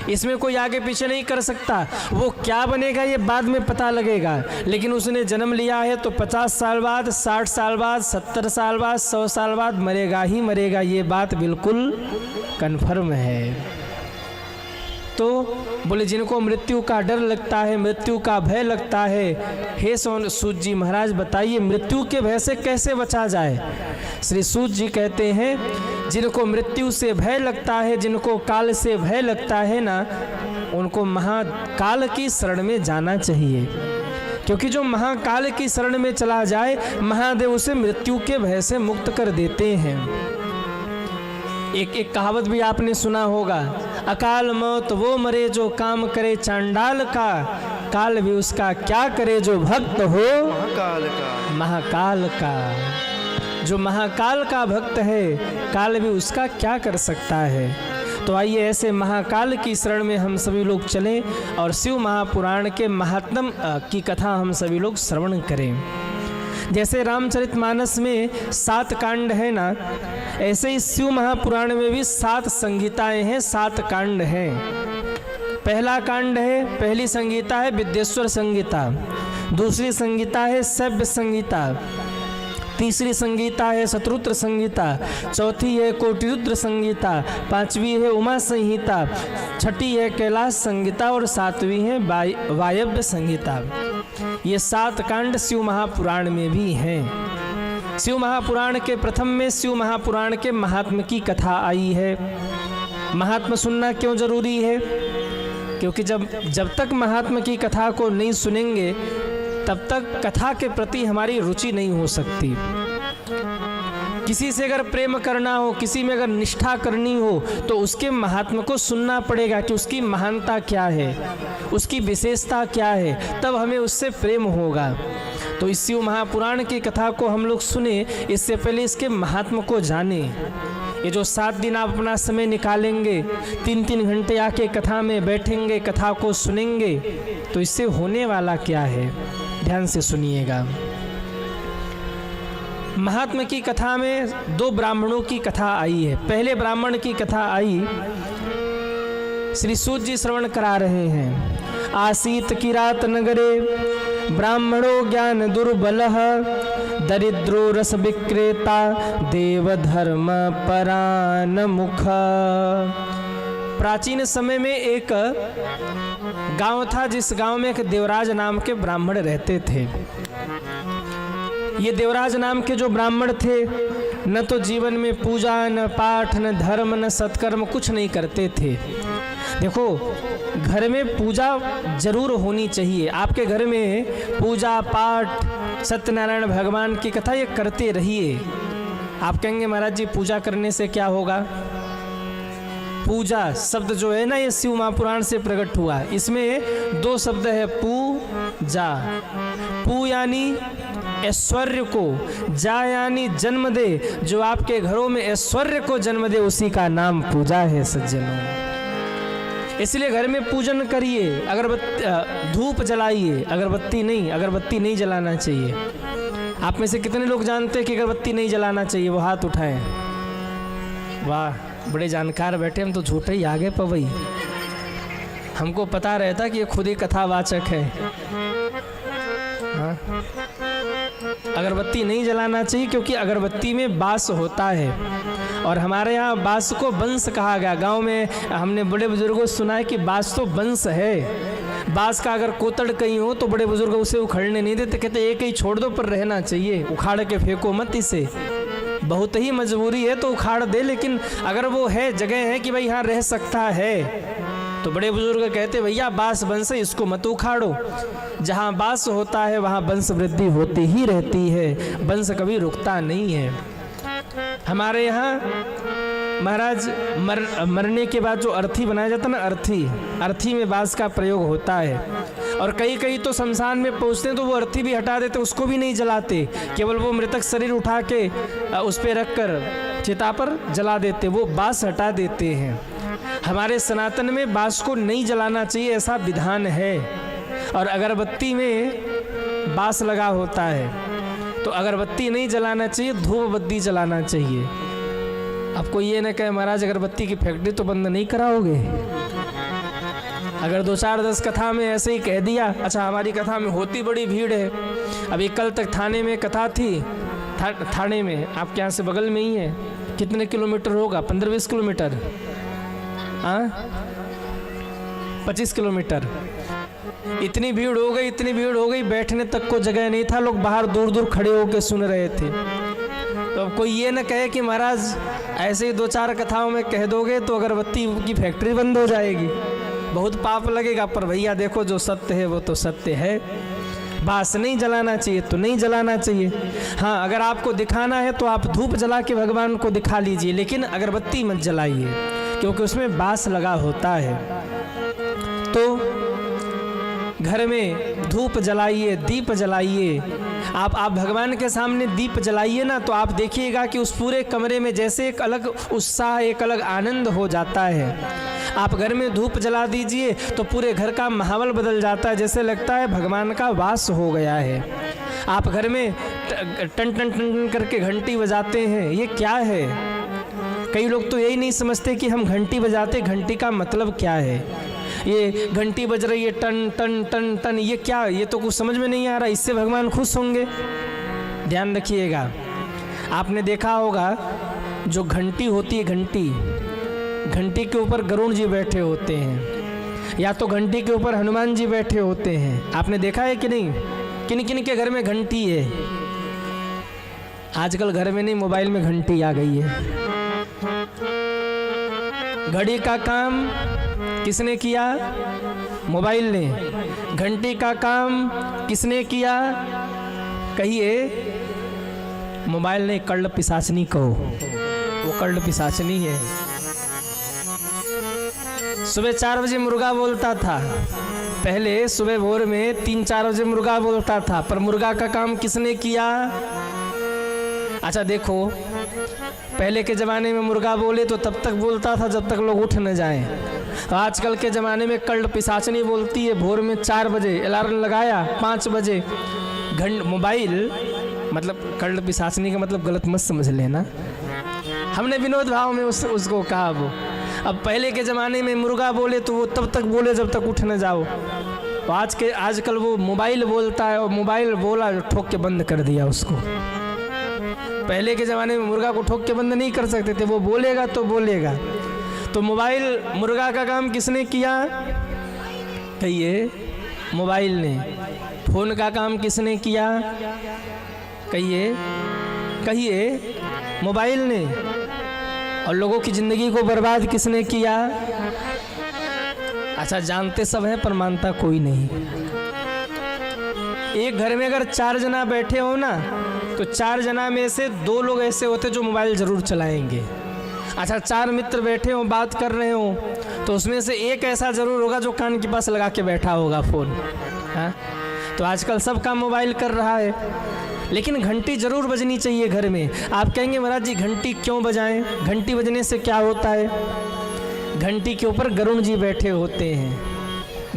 इसमें कोई आगे पीछे नहीं कर सकता। वो क्या बनेगा ये बाद में पता लगेगा, लेकिन उसने जन्म लिया है तो 50 साल बाद, 60 साल बाद, 70 साल बाद, 100 साल बाद मरेगा ही मरेगा, ये बात बिल्कुल कन्फर्म है। तो बोले जिनको मृत्यु का डर लगता है, मृत्यु का भय लगता है, हे सूत जी महाराज बताइए मृत्यु के भय से कैसे बचा जाए। श्री सूत जी कहते हैं जिनको मृत्यु से भय लगता है, जिनको काल से भय लगता है ना, उनको महाकाल की शरण में जाना चाहिए। क्योंकि जो महाकाल की शरण में चला जाए, महादेव उसे मृत्यु के भय से मुक्त कर देते हैं। एक कहावत भी आपने सुना होगा, अकाल मौत वो मरे जो काम करे चांडाल का, काल भी उसका क्या करे जो भक्त हो महाकाल का। जो महाकाल का भक्त है, काल भी उसका क्या कर सकता है। तो आइए ऐसे महाकाल की शरण में हम सभी लोग चलें और शिव महापुराण के महात्म्य की कथा हम सभी लोग श्रवण करें। जैसे रामचरितमानस में 7 कांड है ना, ऐसे ही शिव महापुराण में भी 7 संहिताएं हैं, 7 कांड हैं। पहला कांड है, पहली संहिता है विद्येश्वर संहिता, दूसरी संहिता है शैव्य संहिता, तीसरी संहिता है शत्रुत्र संहिता, चौथी है कोटिरुद्र संहिता, 5वीं है उमा संहिता, 6ठी है कैलाश संहिता और 7वीं है वायव्य संहिता। ये 7 कांड शिव महापुराण में भी हैं। शिव महापुराण के प्रथम में शिव महापुराण के महात्म्य की कथा आई है। महात्म्य सुनना क्यों जरूरी है? क्योंकि जब तक महात्म्य की कथा को नहीं सुनेंगे तब तक कथा के प्रति हमारी रुचि नहीं हो सकती। किसी से अगर प्रेम करना हो, किसी में अगर निष्ठा करनी हो, तो उसके महात्म्य को सुनना पड़ेगा कि उसकी महानता क्या है, उसकी विशेषता क्या है, तब हमें उससे प्रेम होगा। तो इस शिव महापुराण की कथा को हम लोग सुने, इससे पहले इसके महात्म्य को जाने। ये जो 7 दिन आप अपना समय निकालेंगे, 3-3 घंटे आके कथा में बैठेंगे, कथा को सुनेंगे, तो इससे होने वाला क्या है, ध्यान से सुनिएगा। महात्म्य की कथा में 2 ब्राह्मणों की कथा आई है। पहले ब्राह्मण की कथा आई, श्री सूत जी श्रवण करा रहे हैं। आसीत किरात नगरे ब्राह्मणो ज्ञान दुर्बलः दरिद्रो रस विक्रेता देव धर्म परान मुख। प्राचीन समय में एक गांव था, जिस गांव में एक देवराज नाम के ब्राह्मण रहते थे। ये देवराज नाम के जो ब्राह्मण थे, न तो जीवन में पूजा, न पाठ, न धर्म, न सत्कर्म, कुछ नहीं करते थे। देखो, घर में पूजा जरूर होनी चाहिए। आपके घर में पूजा पाठ, सत्यनारायण भगवान की कथा ये करते रहिए। आप कहेंगे महाराज जी पूजा करने से क्या होगा? पूजा शब्द जो है ना, ये शिव महापुराण से प्रकट हुआ। इसमें 2 शब्द है, पू जा। पू यानी ऐश्वर्य को, जा यानी जन्म दे, जो आपके घरों में ऐश्वर्य को जन्म दे उसी का नाम पूजा है सज्जनों। इसलिए घर में पूजन करिए, अगरबत्ती धूप जलाइए, अगरबत्ती नहीं जलाना चाहिए। आप में से कितने लोग जानते हैं कि अगरबत्ती नहीं जलाना चाहिए? वो हाथ उठाएं। वाह, बड़े जानकार बैठे, हम तो झूठे ही आगे पवई। हमको पता रहता कि ये खुद ही कथावाचक है। हाँ? अगरबत्ती नहीं जलाना चाहिए क्योंकि अगरबत्ती में बास होता है, और हमारे यहाँ बास को बंस कहा गया। गांव में हमने बड़े बुजुर्गों से सुना है कि बास तो बंस है। बास का अगर कोतड़ कहीं हो तो बड़े बुजुर्ग उसे उखड़ने नहीं देते, कहते एक ही छोड़ दो पर रहना चाहिए, उखाड़ के फेंको मत इसे। बहुत ही मजबूरी है तो उखाड़ दे, लेकिन अगर वो है जगह है कि भाई यहाँ रह सकता है तो बड़े बुजुर्ग कहते भैया बास बंस है, इसको मत उखाड़ो। जहाँ बास होता है वहाँ वंश वृद्धि होती ही रहती है, वंश कभी रुकता नहीं है। हमारे यहाँ महाराज मरने के बाद जो अर्थी बनाया जाता है ना, अर्थी में बांस का प्रयोग होता है। और कई तो शमशान में पहुँचते हैं तो वो अर्थी भी हटा देते, उसको भी नहीं जलाते, केवल वो मृतक शरीर उठा के उस पर रख कर चिता पर जला देते, वो बांस हटा देते हैं। हमारे सनातन में बांस को नहीं जलाना चाहिए, ऐसा विधान है। और अगरबत्ती में बांस लगा होता है तो अगरबत्ती नहीं जलाना चाहिए, धूप बत्ती जलाना चाहिए। आपको ये न कहे महाराज अगरबत्ती की फैक्ट्री तो बंद नहीं कराओगे। अगर 2-4-10 कथा में ऐसे ही कह दिया, अच्छा हमारी कथा में होती बड़ी भीड़ है। अभी कल तक थाने में कथा थी, थाने में आपके यहाँ से बगल में ही है, कितने किलोमीटर होगा? 15-20 किलोमीटर, हाँ 25 किलोमीटर। इतनी भीड़ हो गई, बैठने तक को जगह नहीं था, लोग बाहर दूर खड़े होकर सुन रहे थे। तो अब कोई ये न कहे कि महाराज ऐसे ही 2-4 कथाओं में कह दोगे तो अगरबत्ती की फैक्ट्री बंद हो जाएगी, बहुत पाप लगेगा। पर भैया देखो जो सत्य है वो तो सत्य है। बांस नहीं जलाना चाहिए तो नहीं जलाना चाहिए। हाँ, अगर आपको दिखाना है तो आप धूप जला के भगवान को दिखा लीजिए, लेकिन अगरबत्ती मत जलाइए क्योंकि उसमें बांस लगा होता है। तो घर में धूप जलाइए, दीप जलाइए। आप भगवान के सामने दीप जलाइए ना, तो आप देखिएगा कि उस पूरे कमरे में जैसे एक अलग उत्साह, एक अलग आनंद हो जाता है। आप घर में धूप जला दीजिए तो पूरे घर का माहौल बदल जाता है, जैसे लगता है भगवान का वास हो गया है। आप घर में टन टन टन करके घंटी बजाते हैं, ये क्या है? कई लोग तो यही नहीं समझते कि हम घंटी बजाते, घंटी का मतलब क्या है। ये घंटी बज रही है टन टन टन टन, ये क्या? ये तो कुछ समझ में नहीं आ रहा। इससे भगवान खुश होंगे? ध्यान रखिएगा। आपने देखा होगा जो घंटी होती है, घंटी के ऊपर गरुड़ जी बैठे होते हैं, या तो घंटी के ऊपर हनुमान जी बैठे होते हैं। आपने देखा है कि नहीं? किन किन के घर में घंटी है? आजकल घर में नहीं, मोबाइल में घंटी आ गई है। घड़ी का काम किसने किया? मोबाइल ने। घंटी का काम किसने किया? कहिए। मोबाइल ने। कर्ण पिशाचनी कहो, वो कर्ण पिशाचनी है। सुबह 4 बजे मुर्गा बोलता था, पहले सुबह भोर में 3-4 बजे मुर्गा बोलता था, पर मुर्गा का काम किसने किया? अच्छा देखो, पहले के ज़माने में मुर्गा बोले तो तब तक बोलता था जब तक लोग उठ न जाएं। तो आजकल के ज़माने में कर्ण पिशाचनी बोलती है। भोर में 4 बजे अलार्म लगाया, 5 बजे मोबाइल, मतलब कर्ण पिशाचनी का मतलब गलत मत समझ लेना, हमने विनोद भाव में उसको कहा। वो अब पहले के ज़माने में मुर्गा बोले तो वो तब तक बोले जब तक उठ न जाओ। तो आजकल वो मोबाइल बोलता है, और मोबाइल बोला ठोक के बंद कर दिया उसको। पहले के ज़माने में मुर्गा को ठोक के बंद नहीं कर सकते थे, वो बोलेगा तो बोलेगा। तो मोबाइल, मुर्गा का काम किसने किया? कहिए। मोबाइल ने। फ़ोन का काम किसने किया? कहिए। मोबाइल ने। और लोगों की ज़िंदगी को बर्बाद किसने किया? अच्छा, जानते सब हैं पर मानता कोई नहीं। एक घर में अगर 4 जना बैठे हो ना, तो 4 जना में से 2 लोग ऐसे होते जो मोबाइल ज़रूर चलाएंगे। अच्छा, 4 मित्र बैठे हो, बात कर रहे हो, तो उसमें से एक ऐसा ज़रूर होगा जो कान के पास लगा के बैठा होगा फ़ोन। हाँ, तो आजकल सब काम मोबाइल कर रहा है, लेकिन घंटी जरूर बजनी चाहिए घर में। आप कहेंगे महाराज जी घंटी क्यों बजाएं, घंटी बजने से क्या होता है? घंटी के ऊपर गरुण जी बैठे होते हैं,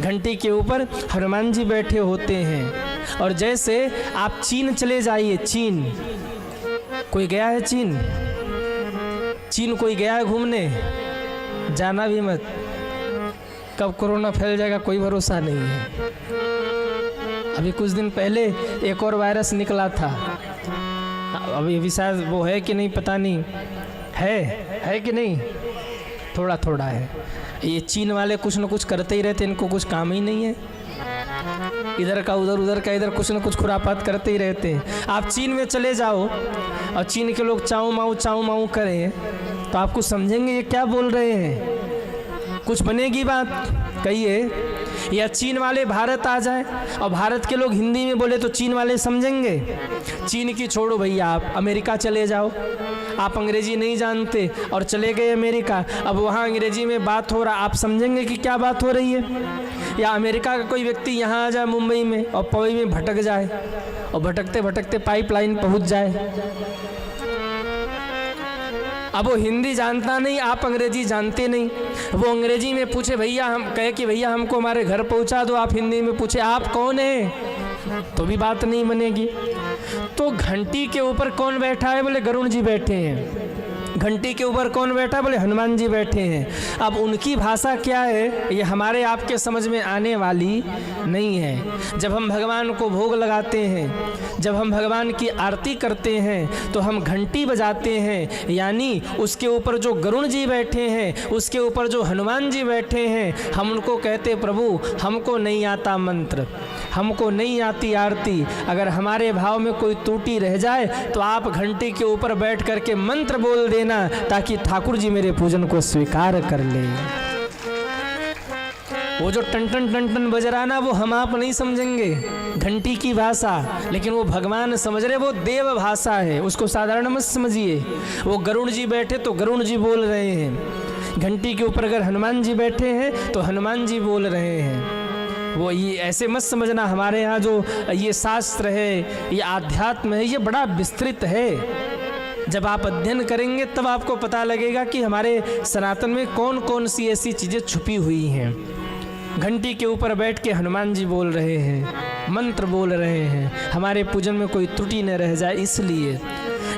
घंटी के ऊपर हनुमान जी बैठे होते हैं। और जैसे आप चीन चले जाइए, चीन कोई गया है? चीन कोई गया है घूमने? जाना भी मत, कब कोरोना फैल जाएगा कोई भरोसा नहीं है। अभी कुछ दिन पहले एक और वायरस निकला था, अभी शायद वो है कि नहीं पता नहीं, है कि नहीं, थोड़ा थोड़ा है। ये चीन वाले कुछ न कुछ करते ही रहते, इनको कुछ काम ही नहीं है, इधर का उधर, उधर का इधर, कुछ न कुछ खुरापात करते ही रहते हैं। आप चीन में चले जाओ और चीन के लोग चाऊ माऊ करें तो आपको समझेंगे ये क्या बोल रहे हैं, कुछ बनेगी बात? कहिए। या चीन वाले भारत आ जाए और भारत के लोग हिंदी में बोले तो चीन वाले समझेंगे? चीन की छोड़ो भैया, आप अमेरिका चले जाओ, आप अंग्रेजी नहीं जानते और चले गए अमेरिका, अब वहाँ अंग्रेजी में बात हो रहा, आप समझेंगे कि क्या बात हो रही है? या अमेरिका का कोई व्यक्ति यहाँ आ जाए मुंबई में और पवई में भटक जाए और भटकते भटकते पाइपलाइन पहुँच जाए, अब वो हिंदी जानता नहीं, आप अंग्रेजी जानते नहीं, वो अंग्रेजी में पूछे भैया, हम कहे कि भैया हमको हमारे घर पहुंचा दो, आप हिंदी में पूछे आप कौन हैं, तो भी बात नहीं बनेगी। तो घंटी के ऊपर कौन बैठा है? बोले गरुण जी बैठे हैं। घंटी के ऊपर कौन बैठा? बोले हनुमान जी बैठे हैं। अब उनकी भाषा क्या है ये हमारे आपके समझ में आने वाली नहीं है। जब हम भगवान को भोग लगाते हैं, जब हम भगवान की आरती करते हैं तो हम घंटी बजाते हैं, यानी उसके ऊपर जो गरुण जी बैठे हैं, उसके ऊपर जो हनुमान जी बैठे हैं, हम उनको कहते प्रभु हमको नहीं आता मंत्र, हमको नहीं आती आरती, अगर हमारे भाव में कोई त्रुटि रह जाए तो आप घंटी के ऊपर बैठ करके मंत्र बोल देना ताकि ठाकुर जी मेरे पूजन को स्वीकार कर ले। वो जो टन टन टन टन बज रहा ना, वो हम आप नहीं समझेंगे घंटी की भाषा, लेकिन वो भगवान समझ रहे, वो देव भाषा है, उसको साधारण मत समझिए। वो गरुण जी बैठे तो गरुण जी बोल रहे हैं, घंटी के ऊपर अगर हनुमान जी बैठे हैं तो हनुमान जी बोल रहे हैं। वो ये ऐसे मत समझना, हमारे यहाँ जो ये शास्त्र है, ये आध्यात्म है, ये बड़ा विस्तृत है। जब आप अध्ययन करेंगे तब आपको पता लगेगा कि हमारे सनातन में कौन कौन सी ऐसी चीज़ें छुपी हुई हैं। घंटी के ऊपर बैठ के हनुमान जी बोल रहे हैं, मंत्र बोल रहे हैं, हमारे पूजन में कोई त्रुटि न रह जाए, इसलिए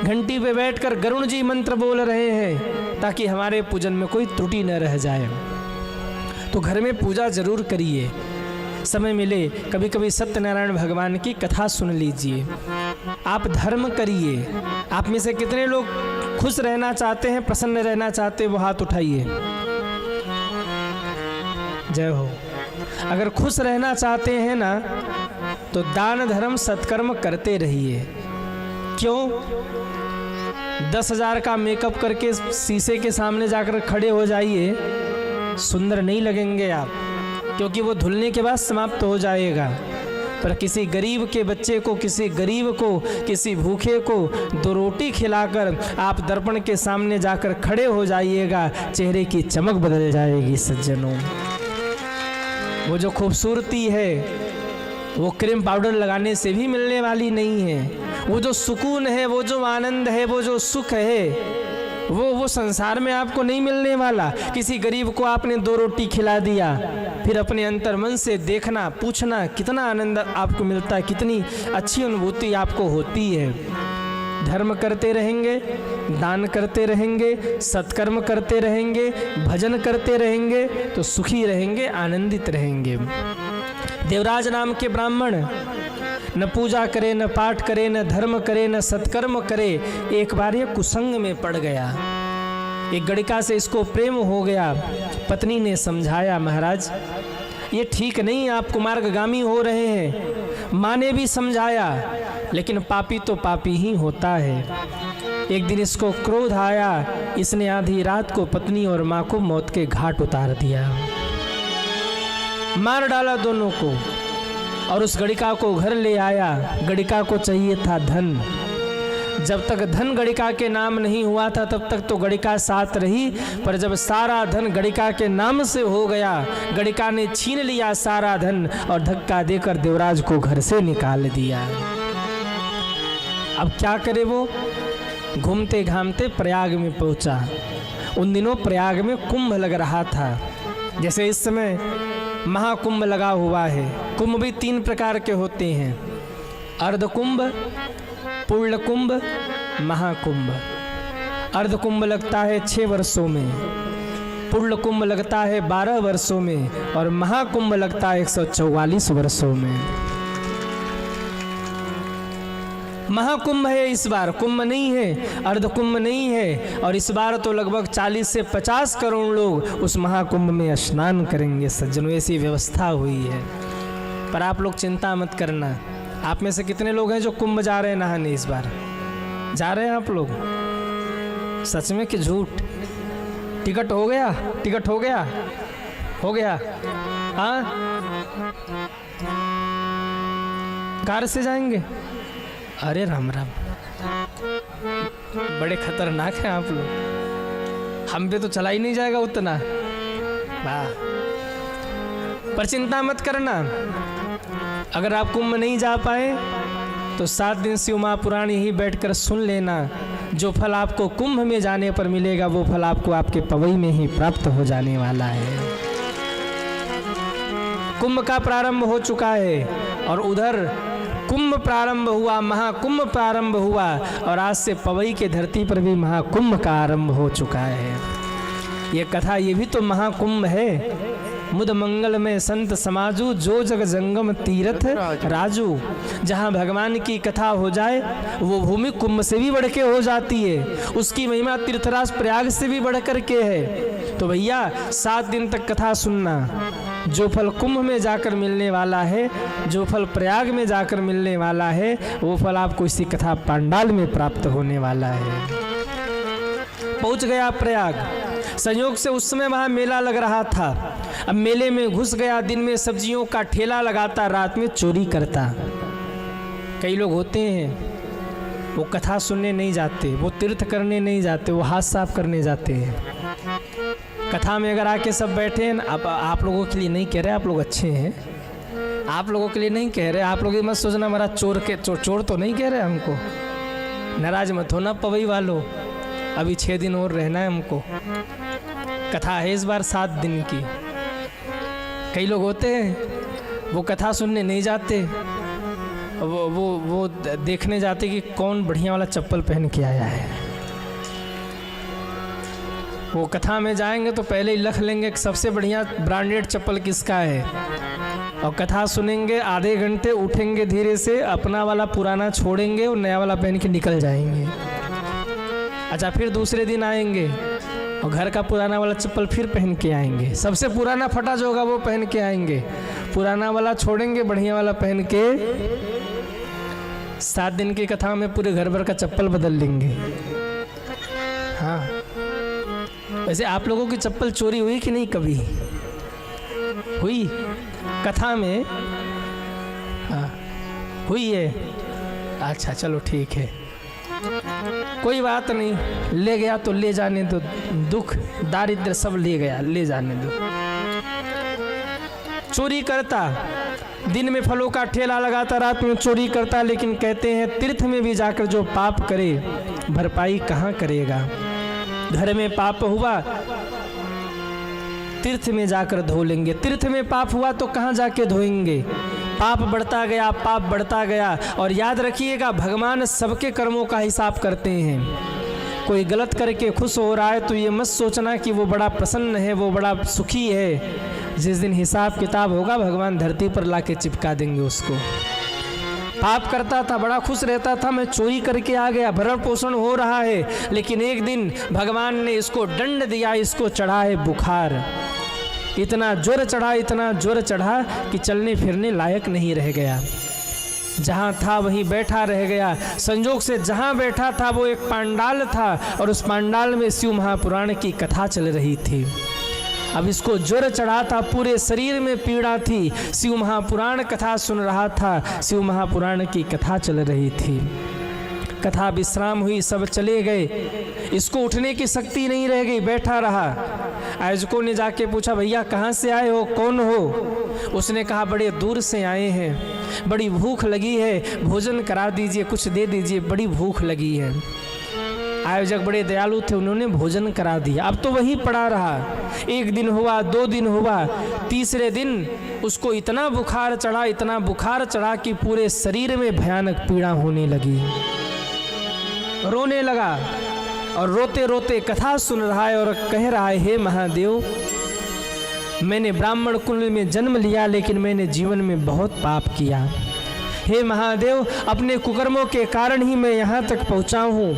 घंटी पे बैठकर गरुण जी मंत्र बोल रहे हैं ताकि हमारे पूजन में कोई त्रुटि न रह जाए। तो घर में पूजा जरूर करिए, समय मिले कभी कभी सत्यनारायण भगवान की कथा सुन लीजिए, आप धर्म करिए। आप में से कितने लोग खुश रहना चाहते हैं, प्रसन्न रहना चाहते हैं, वो हाथ उठाइए। जय हो। अगर खुश रहना चाहते हैं ना तो दान धर्म सत्कर्म करते रहिए। क्यों? 10,000 का मेकअप करके शीशे के सामने जाकर खड़े हो जाइए, सुंदर नहीं लगेंगे आप, क्योंकि वो धुलने के बाद समाप्त हो जाएगा। पर किसी गरीब के बच्चे को, किसी गरीब को, किसी भूखे को 2 रोटी खिलाकर आप दर्पण के सामने जाकर खड़े हो जाइएगा, चेहरे की चमक बदल जाएगी सज्जनों। वो जो खूबसूरती है वो क्रीम पाउडर लगाने से भी मिलने वाली नहीं है। वो जो सुकून है, वो जो आनंद है, वो जो सुख है, वो संसार में आपको नहीं मिलने वाला। किसी गरीब को आपने 2 रोटी खिला दिया, फिर अपने अंतर मन से देखना, पूछना कितना आनंद आपको मिलता है, कितनी अच्छी अनुभूति आपको होती है। धर्म करते रहेंगे, दान करते रहेंगे, सत्कर्म करते रहेंगे, भजन करते रहेंगे तो सुखी रहेंगे, आनंदित रहेंगे। देवराज नाम के ब्राह्मण न पूजा करे, न पाठ करे, न धर्म करे, न सत्कर्म करे, एक बार ये कुसंग में पड़ गया। एक गणिका से इसको प्रेम हो गया। पत्नी ने समझाया, महाराज ये ठीक नहीं, आप कुमार्गगामी हो रहे हैं। माँ ने भी समझाया, लेकिन पापी तो पापी ही होता है। एक दिन इसको क्रोध आया, इसने आधी रात को पत्नी और माँ को मौत के घाट उतार दिया, मार डाला दोनों को, और उस गणिका को घर ले आया। गणिका को चाहिए था धन, जब तक धन गणिका के नाम नहीं हुआ था तब तक तो गणिका साथ रही, पर जब सारा धन गणिका के नाम से हो गया, गणिका ने छीन लिया सारा धन और धक्का देकर देवराज को घर से निकाल दिया। अब क्या करे वो? घूमते घामते प्रयाग में पहुंचा। उन दिनों प्रयाग में कुंभ लग रहा था, जैसे इस समय महाकुंभ लगा हुआ है। कुंभ भी 3 प्रकार के होते हैं, अर्धकुंभ, पूर्ण कुंभ, महाकुंभ। अर्धकुंभ लगता है 6 वर्षों में, पूर्ण कुंभ लगता है 12 वर्षों में और महाकुंभ लगता है 144 वर्षों में। महाकुंभ है इस बार, कुंभ नहीं है, अर्धकुंभ नहीं है। और इस बार तो लगभग 40 से 50 करोड़ लोग उस महाकुंभ में स्नान करेंगे। सज्जनों, ऐसी व्यवस्था हुई है। पर आप लोग चिंता मत करना। आप में से कितने लोग हैं जो कुंभ जा रहे हैं नहाने? इस बार जा रहे हैं आप लोग? सच में कि झूठ? टिकट हो गया? टिकट हो गया? हो गया? हाँ, कार से जाएंगे? अरे राम राम, बड़े खतरनाक हैं आप लोग। हम पे तो चला ही नहीं जाएगा उतना। वाह, पर चिंता मत करना। अगर आप कुंभ नहीं जा पाए तो 7 दिन शिव महापुराण यही बैठकर सुन लेना। जो फल आपको कुंभ में जाने पर मिलेगा वो फल आपको आपके पवई में ही प्राप्त हो जाने वाला है। कुंभ का प्रारंभ हो चुका है और उधर कुंभ प्रारंभ हुआ, महाकुंभ प्रारंभ हुआ और आज से पवई के धरती पर भी महाकुंभ का आरंभ हो चुका है। ये कथा, ये भी तो महाकुंभ है। मुद मंगल में संत समाजू, जो जग जंगम तीर्थ राजू। जहाँ भगवान की कथा हो जाए वो भूमि कुंभ से भी बढ़ के हो जाती है। उसकी महिमा तीर्थराज प्रयाग से भी बढ़ कर के है। तो भैया 7 दिन तक कथा सुनना। जो फल कुंभ में जाकर मिलने वाला है, जो फल प्रयाग में जाकर मिलने वाला है, वो फल आपको इसी कथा पांडाल में प्राप्त होने वाला है। पहुंच गया प्रयाग। संयोग से उस समय वहाँ मेला लग रहा था। अब मेले में घुस गया। दिन में सब्जियों का ठेला लगाता, रात में चोरी करता। कई लोग होते हैं वो कथा सुनने नहीं जाते, वो तीर्थ करने नहीं जाते, वो हाथ साफ करने जाते हैं। कथा में अगर आके सब बैठे हैं, अब आप लोगों के लिए नहीं कह रहे, आप लोग अच्छे हैं, आप लोगों के लिए नहीं कह रहे। आप लोग ये मत सोचना हमारा चोर तो नहीं कह रहे हमको। नाराज मत होना पवई वालों, अभी 6 दिन और रहना है हमको। कथा है इस बार 7 दिन की। कई लोग होते हैं वो कथा सुनने नहीं जाते, वो देखने जाते कि कौन बढ़िया वाला चप्पल पहन के आया है। वो कथा में जाएंगे तो पहले ही लिख लेंगे कि सबसे बढ़िया ब्रांडेड चप्पल किसका है। और कथा सुनेंगे आधे घंटे, उठेंगे धीरे से, अपना वाला पुराना छोड़ेंगे और नया वाला पहन के निकल जाएंगे। अच्छा, फिर दूसरे दिन आएंगे और घर का पुराना वाला चप्पल फिर पहन के आएंगे। सबसे पुराना फटा जो होगा वो पहन के आएंगे, पुराना वाला छोड़ेंगे, बढ़िया वाला पहन के 7 दिन की कथा में पूरे घर भर का चप्पल बदल लेंगे। हाँ, वैसे आप लोगों की चप्पल चोरी हुई कि नहीं? कभी हुई? कथा में हाँ हुई है? अच्छा, चलो ठीक है, कोई बात नहीं। ले गया तो ले जाने दो, दुख दारिद्र सब ले गया, ले जाने दो। चोरी करता, दिन में फलों का ठेला लगाता, रात में चोरी करता। लेकिन कहते हैं तीर्थ में भी जाकर जो पाप करे भरपाई कहाँ करेगा। घर में पाप हुआ तीर्थ में जाकर धो लेंगे, तीर्थ में पाप हुआ तो कहाँ जाके धोएंगे। पाप बढ़ता गया, पाप बढ़ता गया। और याद रखिएगा, भगवान सबके कर्मों का हिसाब करते हैं। कोई गलत करके खुश हो रहा है तो ये मत सोचना कि वो बड़ा प्रसन्न है, वो बड़ा सुखी है। जिस दिन हिसाब किताब होगा भगवान धरती पर लाके चिपका देंगे उसको। पाप करता था, बड़ा खुश रहता था, मैं चोरी करके आ गया, भरण पोषण हो रहा है। लेकिन एक दिन भगवान ने इसको दंड दिया, इसको चढ़ा है बुखार। इतना जोर चढ़ा, इतना जोर चढ़ा कि चलने फिरने लायक नहीं रह गया। जहाँ था वहीं बैठा रह गया। संजोग से जहाँ बैठा था वो एक पांडाल था और उस पांडाल में शिव महापुराण की कथा चल रही थी। अब इसको ज्वर चढ़ा था, पूरे शरीर में पीड़ा थी। शिव महापुराण कथा सुन रहा था, शिव महापुराण की कथा चल रही थी। कथा विश्राम हुई, सब चले गए। इसको उठने की शक्ति नहीं रह गई, बैठा रहा। आयोजकों ने जाके पूछा, भैया कहाँ से आए हो, कौन हो? उसने कहा, बड़े दूर से आए हैं, बड़ी भूख लगी है, भोजन करा दीजिए, कुछ दे दीजिए, बड़ी भूख लगी है। आयोजक बड़े दयालु थे, उन्होंने भोजन करा दिया। अब तो वही पड़ा रहा। 1 दिन हुआ, 2 दिन हुआ, तीसरे दिन उसको इतना बुखार चढ़ा, इतना बुखार चढ़ा कि पूरे शरीर में भयानक पीड़ा होने लगी। रोने लगा और रोते रोते कथा सुन रहा है और कह रहा है, हे महादेव, मैंने ब्राह्मण कुल में जन्म लिया, लेकिन मैंने जीवन में बहुत पाप किया। हे महादेव, अपने कुकर्मों के कारण ही मैं यहाँ तक पहुँचा हूँ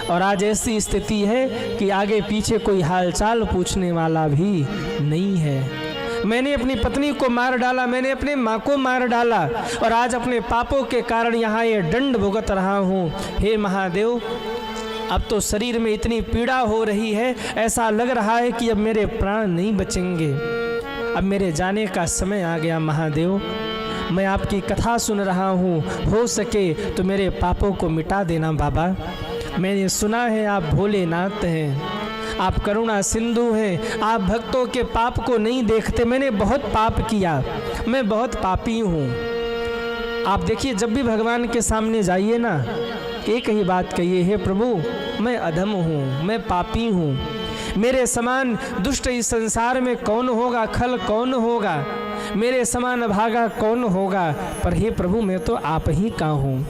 और आज ऐसी स्थिति है कि आगे पीछे कोई हालचाल पूछने वाला भी नहीं है। मैंने अपनी पत्नी को मार डाला, मैंने अपने माँ को मार डाला और आज अपने पापों के कारण यहाँ ये दंड भुगत रहा हूँ। हे महादेव, अब तो शरीर में इतनी पीड़ा हो रही है, ऐसा लग रहा है कि अब मेरे प्राण नहीं बचेंगे, अब मेरे जाने का समय आ गया। महादेव, मैं आपकी कथा सुन रहा हूँ, हो सके तो मेरे पापों को मिटा देना बाबा। मैंने सुना है आप भोलेनाथ हैं, आप करुणा सिंधु हैं, आप भक्तों के पाप को नहीं देखते। मैंने बहुत पाप किया, मैं बहुत पापी हूँ। आप देखिए, जब भी भगवान के सामने जाइए ना, एक ही बात कहिए, हे प्रभु, मैं अधम हूँ, मैं पापी हूँ, मेरे समान दुष्ट इस संसार में कौन होगा, खल कौन होगा, मेरे समान भागा कौन होगा। पर हे प्रभु, मैं तो आप ही का हूँ।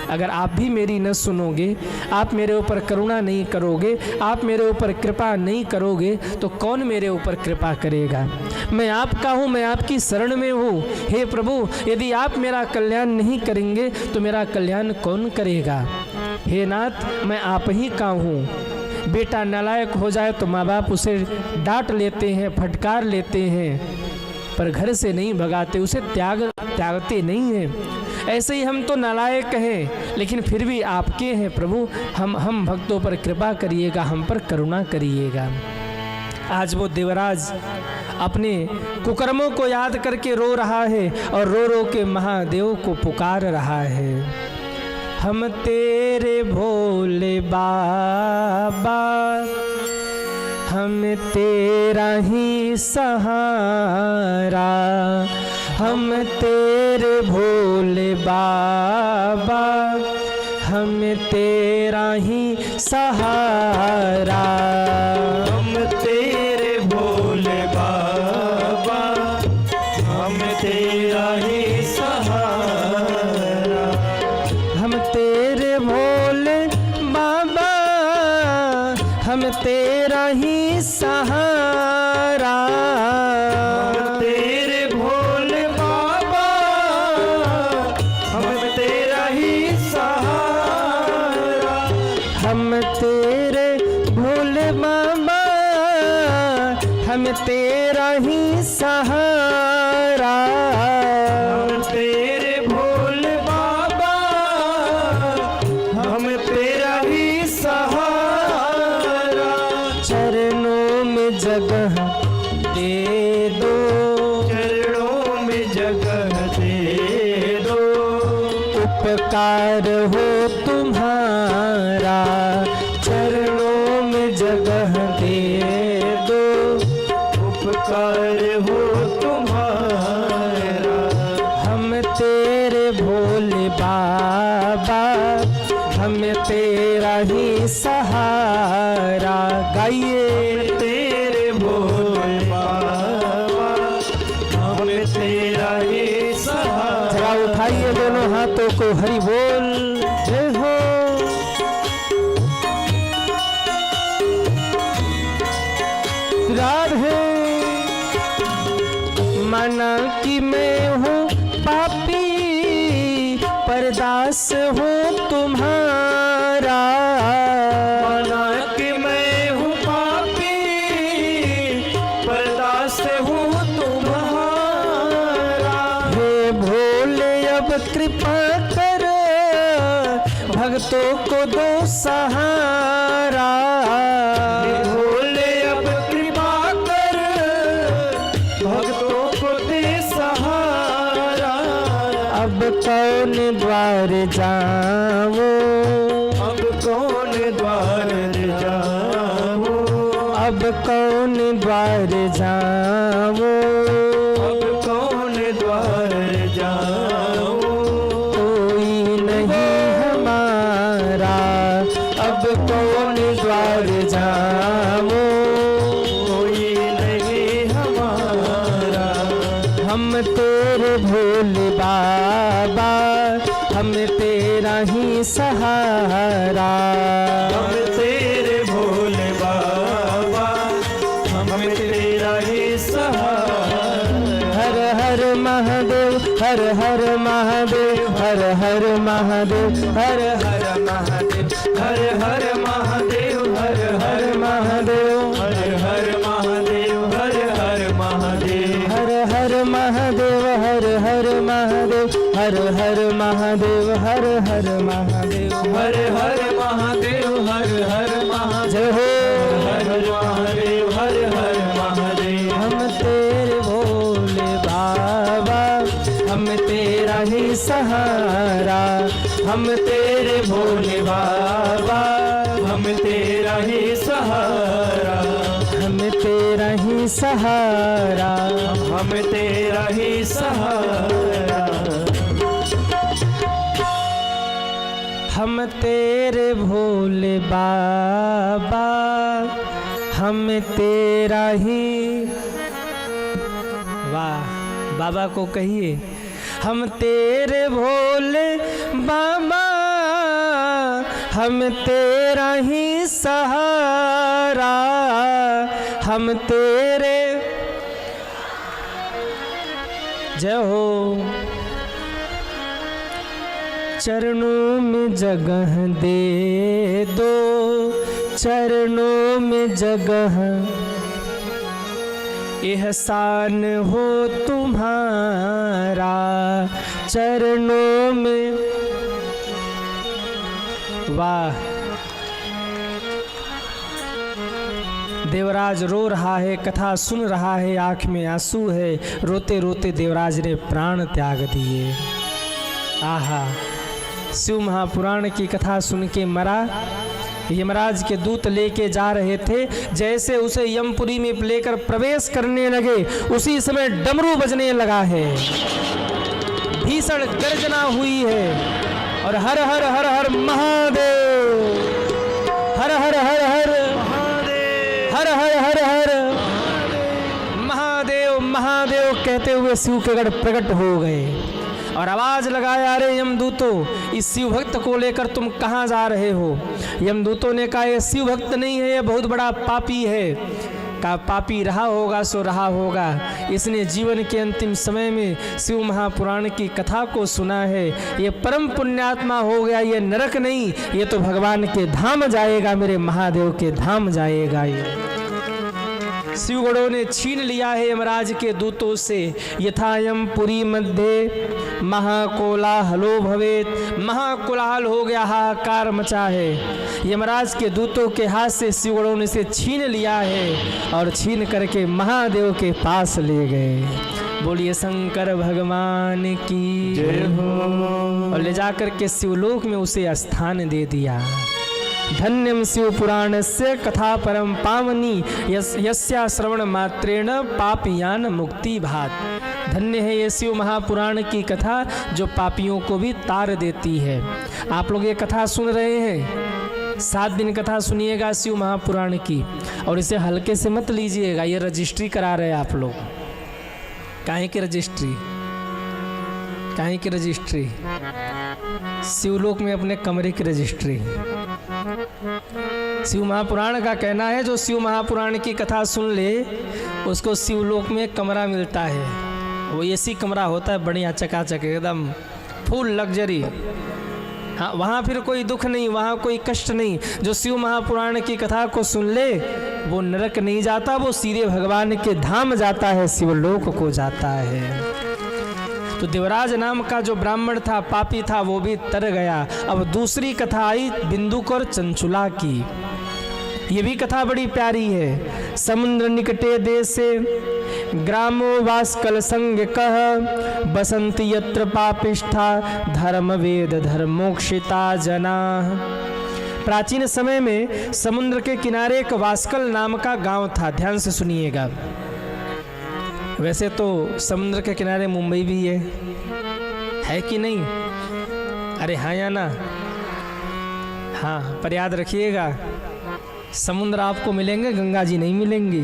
अगर आप भी मेरी न सुनोगे, आप मेरे ऊपर करुणा नहीं करोगे, आप मेरे ऊपर कृपा नहीं करोगे, तो कौन मेरे ऊपर कृपा करेगा? मैं आपका हूँ, मैं आपकी शरण में हूँ। हे प्रभु, यदि आप मेरा कल्याण नहीं करेंगे तो मेरा कल्याण कौन करेगा? हे नाथ, मैं आप ही का हूँ। बेटा नालायक हो जाए तो माँ बाप उसे डांट लेते हैं, फटकार लेते हैं, पर घर से नहीं भगाते, उसे त्यागते नहीं हैं। ऐसे ही हम तो नालायक हैं, लेकिन फिर भी आपके हैं प्रभु। हम भक्तों पर कृपा करिएगा, हम पर करुणा करिएगा। आज वो देवराज अपने कुकर्मों को याद करके रो रहा है और रो रो के महादेव को पुकार रहा है। हम तेरे भोले बाबा, हम तेरा ही सहारा, हम तेरे भोले बाबा, हम तेरा ही सहारा, हम तेरे भोले बाबा, हम तेरा ही सहारा, हम तेरे भोले बाबा, हम तेरा ही सहारा, हम तेरे भोले बाबा, हम तेरा ही सहारा, हम तेरे भोले बाबा, हम तेरा ही सहारा, हम तेरे भोले बाबा, हम तेरा ही सहारा, चरणों में जगह दे दो, चरणों में जगह दे दो, उपकार हो तुम्हारा, चरणों में जगह दे दो, उपकार हो तुम्हारा, हम तेरे भोले बाबा, हम तेरा ही सहारा। गाइए, तेरे भोले बाबा, हम तेरा ही सहारा। जरा उठाइए दोनों हाथों को, हरि बोल, जय हो। राधे, माना कि मैं हूँ पापी, पर दास हूँ तुम्हारा, माना कि मैं हूँ पापी, पर दास हूँ तुम्हारा, हे भोले अब कृपा कर, भक्तों को दो सहारा, भोले अब कृपा कर, भक्तों को दे सहारा, अब कौन द्वार जाऊं, अब कौन द्वार जाऊं, अब कौन द्वार जाऊं, अब कौन द्वार जाऊं, कोई नहीं हमारा, अब कौन द्वार जाऊं, कोई नहीं हमारा। हम तेरे भोले बाबा, हम तेरा ही सहारा, हम तेरे भोले बाबा, हम तेरा ही सहारा। हर हर महादेव, हर हर महादेव, हर हर महादेव, हर हर महादेव, हर हर महादेव, हर हर महादेव, हर हर महादेव, हर हर महादेव, हर हर महादेव, हर हर महादेव, हर हर महादेव, हर हर महादेव, हर हर महादेव, हर हर महादेव, जय हो। हर महादेव, हर हर महादेव। हम तेरे भोले बाबा, हम तेरा ही सहारा, हम तेरे भोले बाबा, हम तेरा ही सहारा, हम तेरा ही सहारा, हम तेरा ही सहारा। हम तेरे भोले बाबा, हम तेरा ही। वाह, बाबा को कहिए, हम तेरे भोले बाबा, हम तेरा ही सहारा, हम तेरे। जय हो। चरणों में जगह दे दो, चरणों में जगह, एहसान हो तुम्हारा, चरणों में। वाह, देवराज रो रहा है, कथा सुन रहा है, आंख में आंसू है, रोते रोते देवराज ने प्राण त्याग दिए। आहा, शिव महापुराण की कथा सुन के मरा। यमराज के दूत लेके जा रहे थे, जैसे उसे यमपुरी में लेकर प्रवेश करने लगे, उसी समय डमरू बजने लगा है, भीषण गर्जना हुई है, और हर हर हर हर महादेव, हर हर हर हर महादेव, हर हर हर हर महादेव, महादेव कहते हुए शिव के गढ़ प्रकट हो गए और आवाज लगाया, अरे यमदूतों, इस शिव भक्त को लेकर तुम कहाँ जा रहे हो? यमदूतों ने कहा, ये शिव भक्त नहीं है, ये बहुत बड़ा पापी है। कहा, पापी रहा होगा सो रहा होगा, इसने जीवन के अंतिम समय में शिव महापुराण की कथा को सुना है, ये परम पुण्यात्मा हो गया, ये नरक नहीं, ये तो भगवान के धाम जाएगा, मेरे महादेव के धाम जाएगा। ये शिवगणों ने छीन लिया है यमराज के दूतों से। यथायम पुरी मध्य महाकोलाहलो भवेत, महाकोलाहल हो गया, हाहाकार मचा है। यमराज के दूतों के हाथ से शिवगणों ने इसे छीन लिया है और छीन करके महादेव के पास ले गए। बोलिए शंकर भगवान की जय हो। और ले जाकर के शिवलोक में उसे स्थान दे दिया। धन्यम शिव पुराणस्य कथा परम पावनी, यस्या श्रवण मात्रेण पापियान मुक्ति भात। धन्य है ये शिव महापुराण की कथा जो पापियों को भी तार देती है। आप लोग ये कथा सुन रहे हैं, 7 दिन कथा सुनिएगा शिव महापुराण की, और इसे हल्के से मत लीजिएगा। ये रजिस्ट्री करा रहे हैं आप लोग। काहे की रजिस्ट्री? काहे की रजिस्ट्री? शिवलोक में अपने कमरे की रजिस्ट्री। शिव महापुराण का कहना है, जो शिव महापुराण की कथा सुन ले उसको शिवलोक में कमरा मिलता है। वो एसी कमरा होता है, बढ़िया चकाचक, एकदम फुल लग्जरी। हाँ, वहाँ फिर कोई दुख नहीं, वहाँ कोई कष्ट नहीं। जो शिव महापुराण की कथा को सुन ले वो नरक नहीं जाता, वो सीधे भगवान के धाम जाता है, शिवलोक को जाता है। तो देवराज नाम का जो ब्राह्मण था, पापी था, वो भी तर गया। अब दूसरी कथा आई बिंदुक और चंचुला की। ये भी कथा बड़ी प्यारी है। समुद्र निकटे देश से ग्रामो वास्कल संग कह बसंती यत्र पापिष्ठा धर्म वेद धर्मोक्षिता जना। प्राचीन समय में समुद्र के किनारे एक वास्कल नाम का गांव था। ध्यान से सुनिएगा। वैसे तो समुद्र के किनारे मुंबई भी है कि नहीं? अरे हाँ या ना? हाँ, पर याद रखिएगा समुद्र आपको मिलेंगे, गंगा जी नहीं मिलेंगी।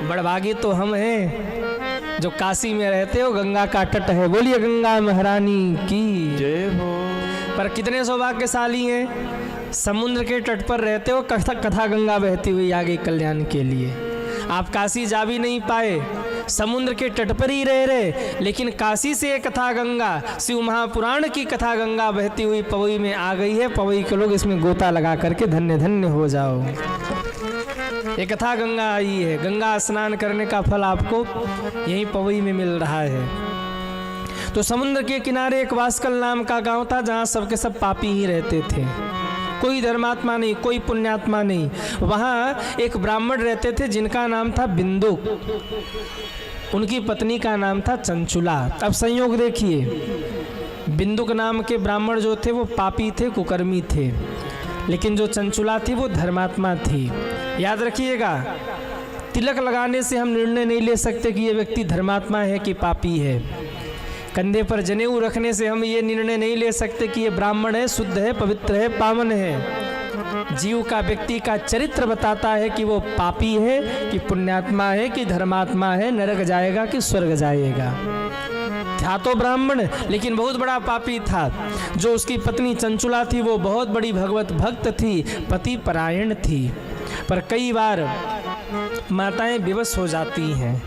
बड़भागी तो हम हैं जो काशी में रहते हो, गंगा का तट है। बोलिए गंगा महारानी की जय हो। पर कितने सौभाग्यशाली हैं, समुद्र के तट पर रहते हो, कथा गंगा बहती हुई आगे कल्याण के लिए। आप काशी जा भी नहीं पाए, समुद्र के तट पर ही रहे, लेकिन काशी से कथा गंगा, शिव महापुराण की कथा गंगा बहती हुई पवई में आ गई है। पवई के लोग इसमें गोता लगा करके धन्य धन्य हो जाओ। ये कथा गंगा आई है। गंगा स्नान करने का फल आपको यहीं पवई में मिल रहा है। तो समुद्र के किनारे एक वास्कल नाम का गांव था, जहां सबके सब पापी ही रहते थे। कोई धर्मात्मा नहीं, कोई पुण्यात्मा नहीं। वहाँ एक ब्राह्मण रहते थे जिनका नाम था बिंदुक। उनकी पत्नी का नाम था चंचुला। अब संयोग देखिए, बिंदुक नाम के ब्राह्मण जो थे वो पापी थे, कुकर्मी थे, लेकिन जो चंचुला थी वो धर्मात्मा थी। याद रखिएगा, तिलक लगाने से हम निर्णय नहीं ले सकते कि ये व्यक्ति धर्मात्मा है कि पापी है। कंधे पर जनेऊ रखने से हम ये निर्णय नहीं ले सकते कि ये ब्राह्मण है, शुद्ध है, पवित्र है, पावन है। जीव का, व्यक्ति का चरित्र बताता है कि वो पापी है कि पुण्यात्मा है कि धर्मात्मा है, नरक जाएगा कि स्वर्ग जाएगा। था तो ब्राह्मण, लेकिन बहुत बड़ा पापी था। जो उसकी पत्नी चंचुला थी वो बहुत बड़ी भगवत भक्त थी, पति परायण थी। पर कई बार माताएं विवश हो जाती हैं।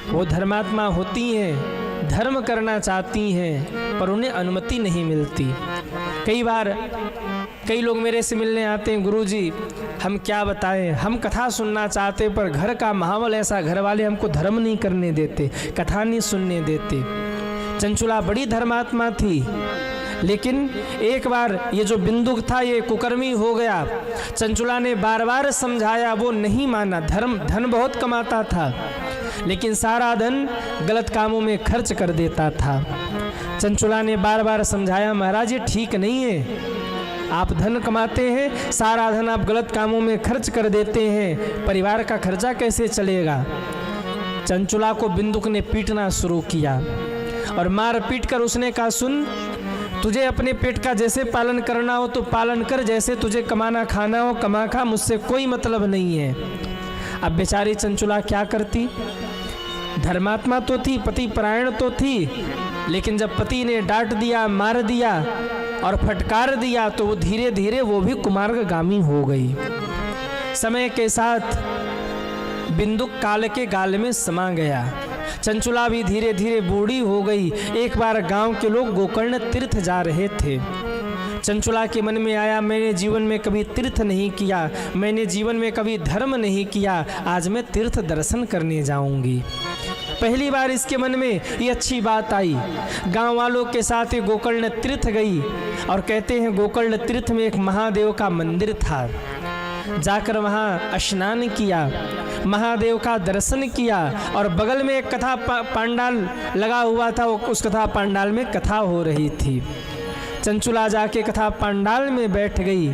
वो धर्मात्मा होती हैं, धर्म करना चाहती हैं, पर उन्हें अनुमति नहीं मिलती। कई बार कई लोग मेरे से मिलने आते हैं, गुरुजी हम क्या बताएं, हम कथा सुनना चाहते पर घर का माहौल ऐसा, घर वाले हमको धर्म नहीं करने देते, कथा नहीं सुनने देते। चंचुला बड़ी धर्मात्मा थी, लेकिन एक बार ये जो बिंदुक था ये कुकर्मी हो गया। चंचुला ने बार बार समझाया, वो नहीं माना। धन बहुत कमाता था, लेकिन सारा धन गलत कामों में खर्च कर देता था। चंचुला ने बार बार समझाया, महाराज ये ठीक नहीं है, आप धन कमाते हैं, सारा धन आप गलत कामों में खर्च कर देते हैं, परिवार का खर्चा कैसे चलेगा। चंचुला को बिंदुक ने पीटना शुरू किया और मार पीट कर उसने कहा, सुन, तुझे अपने पेट का जैसे पालन करना हो तो पालन कर, जैसे तुझे कमाना खाना हो कमा खा, मुझसे कोई मतलब नहीं है। अब बेचारी चंचुला क्या करती? धर्मात्मा तो थी, पति परायण तो थी, लेकिन जब पति ने डांट दिया, मार दिया और फटकार दिया तो वो धीरे धीरे वो भी कुमार्गामी हो गई। समय के साथ बिंदुक काल के गाल में समा गया। चंचुला भी धीरे धीरे बूढ़ी हो गई। एक बार गांव के लोग गोकर्ण तीर्थ जा रहे थे। चंचुला के मन में आया, मैंने जीवन में कभी तीर्थ नहीं किया, मैंने जीवन में कभी धर्म नहीं किया, आज मैं तीर्थ दर्शन करने जाऊंगी। पहली बार इसके मन में ये अच्छी बात आई। गांव वालों के साथ ये गोकर्ण तीर्थ गई और कहते हैं गोकर्ण तीर्थ में एक महादेव का मंदिर था। जाकर वहाँ स्नान किया, महादेव का दर्शन किया और बगल में एक कथा पांडाल लगा हुआ था। उस कथा पांडाल में कथा हो रही थी। चंचुला जाके कथा पांडाल में बैठ गई।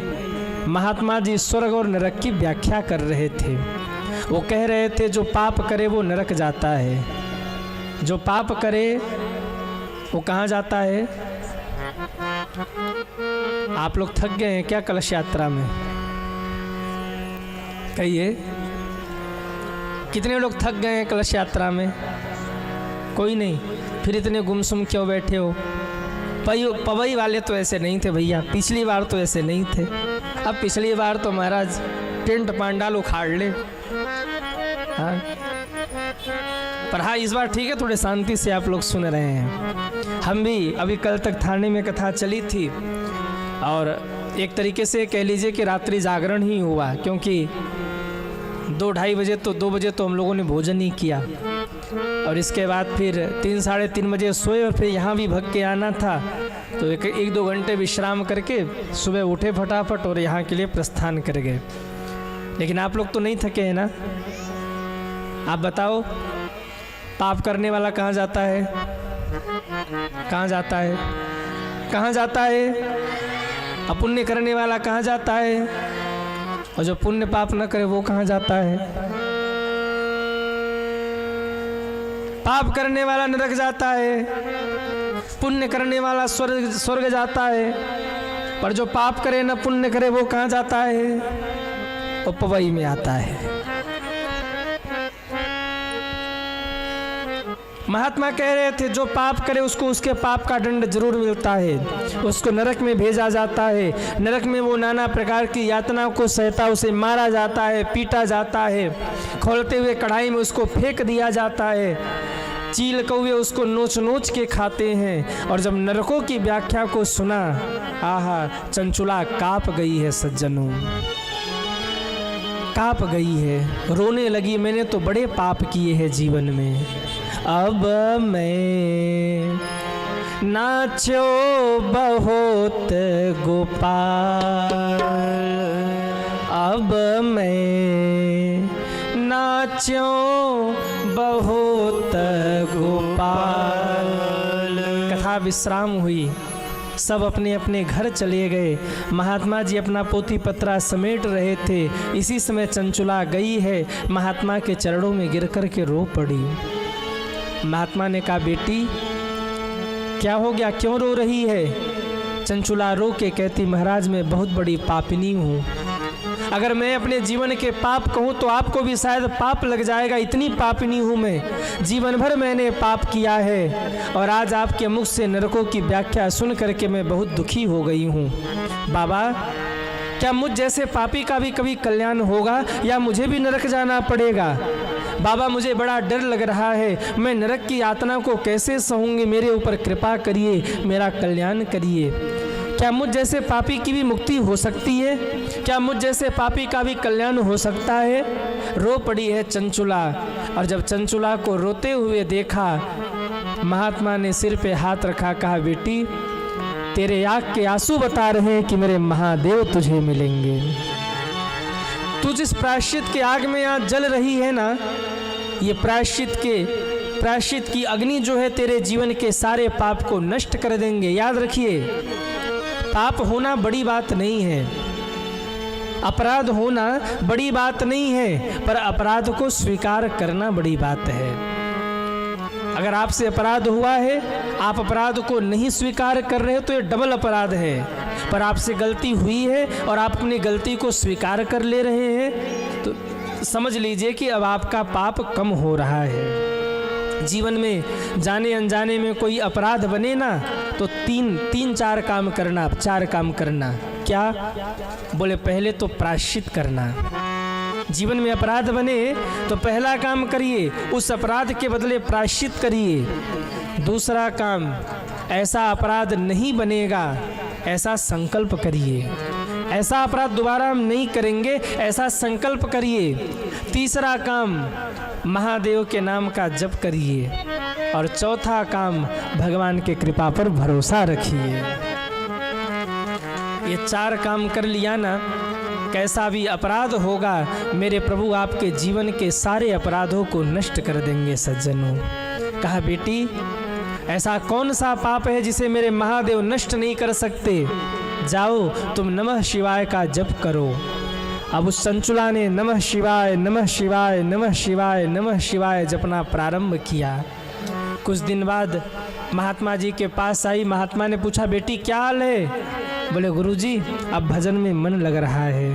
महात्मा जी स्वर्ग और नरक की व्याख्या कर रहे थे। वो कह रहे थे जो पाप करे वो नरक जाता है, जो पाप करे वो कहाँ जाता है। आप लोग थक गए हैं क्या कलश यात्रा में? कहिए, कितने लोग थक गए हैं कलश यात्रा में? कोई नहीं, फिर इतने गुमसुम क्यों बैठे हो? पवई वाले तो ऐसे नहीं थे भैया, पिछली बार तो ऐसे नहीं थे। अब पिछली बार तो महाराज टेंट पांडाल उखाड़ ले। हाँ, पर हाँ इस बार ठीक है, थोड़े शांति से आप लोग सुन रहे हैं। हम भी अभी कल तक थाने में कथा चली थी और एक तरीके से कह लीजिए कि रात्रि जागरण ही हुआ, क्योंकि 2-2:30 बजे तो 2 बजे तो हम लोगों ने भोजन ही किया और इसके बाद फिर 3-3:30 बजे सोए और फिर यहाँ भी भग के आना था, तो 1-2 घंटे विश्राम करके सुबह उठे फटाफट और यहाँ के लिए प्रस्थान कर गए। लेकिन आप लोग तो नहीं थके हैं ना? आप बताओ, पाप करने वाला कहाँ जाता है? कहाँ जाता है? कहाँ जाता है? अपुण्य करने वाला कहाँ जाता है? और जो पुण्य पाप न करे वो कहाँ जाता है? पाप करने वाला नरक जाता है, पुण्य करने वाला स्वर्ग जाता है। पर जो पाप करे न पुण्य करे वो कहाँ जाता है? वो पवई में आता है। महात्मा कह रहे थे जो पाप करे उसको उसके पाप का दंड जरूर मिलता है, उसको नरक में भेजा जाता है। नरक में वो नाना प्रकार की यातनाओं को सहता, उसे मारा जाता है, पीटा जाता है, खोलते हुए कढ़ाई में उसको फेंक दिया जाता है, चील कौवे उसको नोच नोच के खाते हैं। और जब नरकों की व्याख्या को सुना, आहा, चंचुला कांप गई है सज्जनों, कांप गई है, रोने लगी। मैंने तो बड़े पाप किए हैं जीवन में, अब मैं नाचो बहुत गोपाल, अब मैं नाचो बहुत गोपाल। कथा विश्राम हुई, सब अपने अपने घर चले गए। महात्मा जी अपना पोथी पत्रा समेट रहे थे। इसी समय चंचुला गई है, महात्मा के चरणों में गिर कर के रो पड़ी। महात्मा ने कहा, बेटी क्या हो गया, क्यों रो रही है? चंचुला रो के कहती, महाराज मैं बहुत बड़ी पापिनी हूँ। अगर मैं अपने जीवन के पाप कहूँ तो आपको भी शायद पाप लग जाएगा, इतनी पापिनी हूँ मैं। जीवन भर मैंने पाप किया है और आज आपके मुख से नरकों की व्याख्या सुन करके मैं बहुत दुखी हो गई हूँ। बाबा, क्या मुझ जैसे पापी का भी कभी कल्याण होगा या मुझे भी नरक जाना पड़ेगा? बाबा, मुझे बड़ा डर लग रहा है, मैं नरक की यातना को कैसे सहूँगी? मेरे ऊपर कृपा करिए, मेरा कल्याण करिए। क्या मुझ जैसे पापी की भी मुक्ति हो सकती है? क्या मुझ जैसे पापी का भी कल्याण हो सकता है? रो पड़ी है चंचुला। और जब चंचुला को रोते हुए देखा, महात्मा ने सिर पे हाथ रखा, कहा, बेटी तेरे आँख के आंसू बता रहे हैं कि मेरे महादेव तुझे मिलेंगे। तू जिस प्रायश्चित के आग में आज जल रही है ना, ये प्रायश्चित की अग्नि जो है तेरे जीवन के सारे पाप को नष्ट कर देंगे। याद रखिए, पाप होना बड़ी बात नहीं है, अपराध होना बड़ी बात नहीं है, पर अपराध को स्वीकार करना बड़ी बात है। अगर आपसे अपराध हुआ है, आप अपराध को नहीं स्वीकार कर रहे हो तो ये डबल अपराध है। पर आपसे गलती हुई है और आप अपनी गलती को स्वीकार कर ले रहे हैं तो समझ लीजिए कि अब आपका पाप कम हो रहा है। जीवन में जाने अनजाने में कोई अपराध बने ना तो चार काम करना। क्या? बोले पहले तो प्रायश्चित करना। जीवन में अपराध बने तो पहला काम करिए, उस अपराध के बदले प्रायश्चित करिए। दूसरा काम, ऐसा अपराध नहीं बनेगा ऐसा संकल्प करिए, ऐसा अपराध दोबारा हम नहीं करेंगे ऐसा संकल्प करिए। तीसरा काम, महादेव के नाम का जप करिए। और चौथा काम, भगवान के कृपा पर भरोसा रखिए। ये 4 काम कर लिया ना, कैसा भी अपराध होगा मेरे प्रभु आपके जीवन के सारे अपराधों को नष्ट कर देंगे सज्जनों। कहा, बेटी ऐसा कौन सा पाप है जिसे मेरे महादेव नष्ट नहीं कर सकते? जाओ तुम नमः शिवाय का जप करो। अब उस चंचुला ने नमः शिवाय नमः शिवाय नमः शिवाय नमः शिवाय जपना प्रारंभ किया। कुछ दिन बाद महात्मा जी के पास आई। महात्मा ने पूछा, बेटी क्या हाल है? बोले, गुरुजी अब भजन में मन लग रहा है।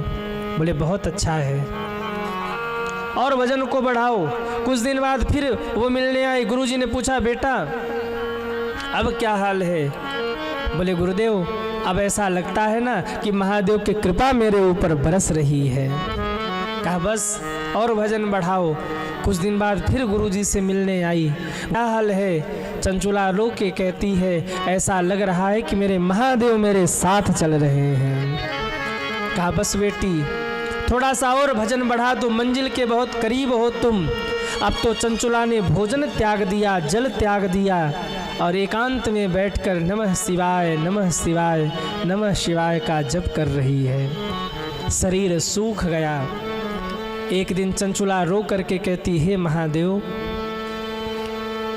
बोले, बहुत अच्छा है, और भजन को बढ़ाओ। कुछ दिन बाद फिर वो मिलने आई। गुरुजी ने पूछा, बेटा अब क्या हाल है? बोले, गुरुदेव अब ऐसा लगता है ना कि महादेव की कृपा मेरे ऊपर बरस रही है। कहा, बस और भजन बढ़ाओ। कुछ दिन बाद फिर गुरुजी से मिलने आई। क्या हाल है? चंचुला रो के कहती है, ऐसा लग रहा है कि मेरे महादेव मेरे साथ चल रहे हैं। कहा, बस बेटी थोड़ा सा और भजन बढ़ा दो, मंजिल के बहुत करीब हो तुम। अब तो चंचुला ने भोजन त्याग दिया, जल त्याग दिया और एकांत में बैठकर नमः शिवाय नमः शिवाय नमः शिवाय का जप कर रही है। शरीर सूख गया। एक दिन चंचुला रो करके कहती, हे महादेव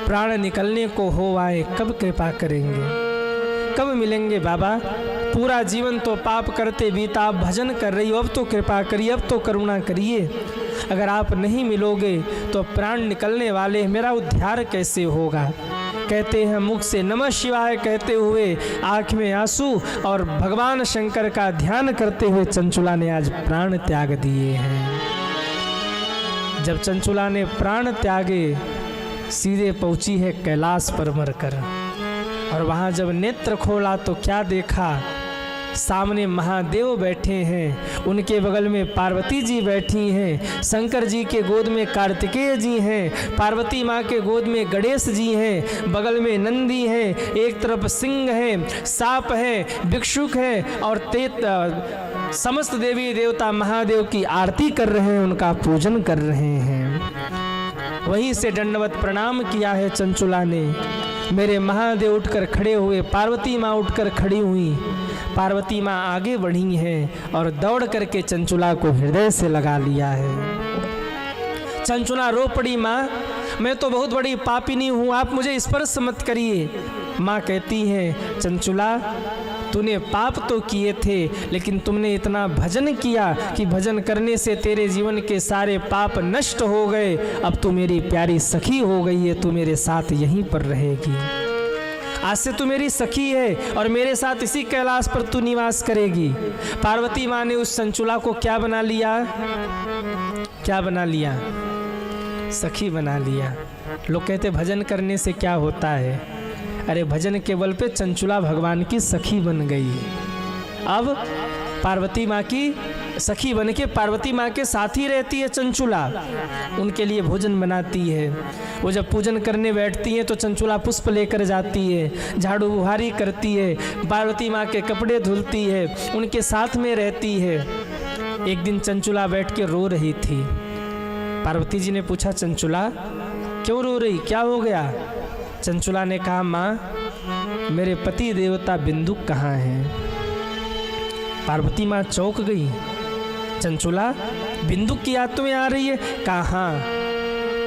प्राण निकलने को हो आए, कब कृपा करेंगे, कब मिलेंगे बाबा। पूरा जीवन तो पाप करते बीता, आप भजन कर रही हो, अब तो कृपा करिए, अब तो करुणा करिए। अगर आप नहीं मिलोगे तो प्राण निकलने वाले, मेरा उद्धार कैसे होगा। कहते हैं मुख से नमः शिवाय कहते हुए आँख में आंसू, और भगवान शंकर का ध्यान करते हुए चंचुला ने आज प्राण त्याग दिए हैं। जब चंचुला ने प्राण त्यागे, सीधे पहुंची है कैलाश पर मरकर, और वहाँ जब नेत्र खोला तो क्या देखा, सामने महादेव बैठे हैं, उनके बगल में पार्वती जी बैठी हैं, शंकर जी के गोद में कार्तिकेय जी हैं, पार्वती माँ के गोद में गणेश जी हैं, बगल में नंदी हैं, एक तरफ सिंह है, सांप है, भिक्षुक है, और समस्त देवी देवता महादेव की आरती कर रहे हैं, उनका पूजन कर रहे हैं। वहीं से दंडवत प्रणाम किया है चंचुला ने। मेरे महादेव उठकर खड़े हुए, पार्वती माँ उठकर खड़ी हुई। पार्वती माँ आगे बढ़ी हैं और दौड़ करके चंचुला को हृदय से लगा लिया है। चंचुला रो पड़ी, माँ मैं तो बहुत बड़ी पापिनी हूँ, आप मुझे स्पर्श मत करिए। माँ कहती हैं, चंचुला तूने पाप तो किए थे, लेकिन तुमने इतना भजन किया कि भजन करने से तेरे जीवन के सारे पाप नष्ट हो गए। अब तू मेरी प्यारी सखी हो गई है, तू मेरे साथ यहीं पर रहेगी। आज से तू मेरी सखी है और मेरे साथ इसी कैलाश पर तू निवास करेगी। पार्वती माँ ने उस चंचुला को क्या बना लिया, क्या बना लिया, सखी बना लिया। लोग कहते भजन करने से क्या होता है, अरे भजन के बल पे चंचुला भगवान की सखी बन गई। अब पार्वती माँ की सखी बन के पार्वती माँ के साथ ही रहती है चंचुला, उनके लिए भोजन बनाती है। वो जब पूजन करने बैठती हैं तो चंचुला पुष्प लेकर जाती है, झाड़ू बुहारी करती है, पार्वती माँ के कपड़े धुलती है, उनके साथ में रहती है। एक दिन चंचुला बैठ के रो रही थी। पार्वती जी ने पूछा, चंचुला क्यों रो रही, क्या हो गया। चंचुला ने कहा, माँ मेरे पति देवता बिंदु कहाँ हैं। पार्वती माँ चौंक गई। चंचुला बिंदु की याद तुम्हें आ रही है, कहाँ।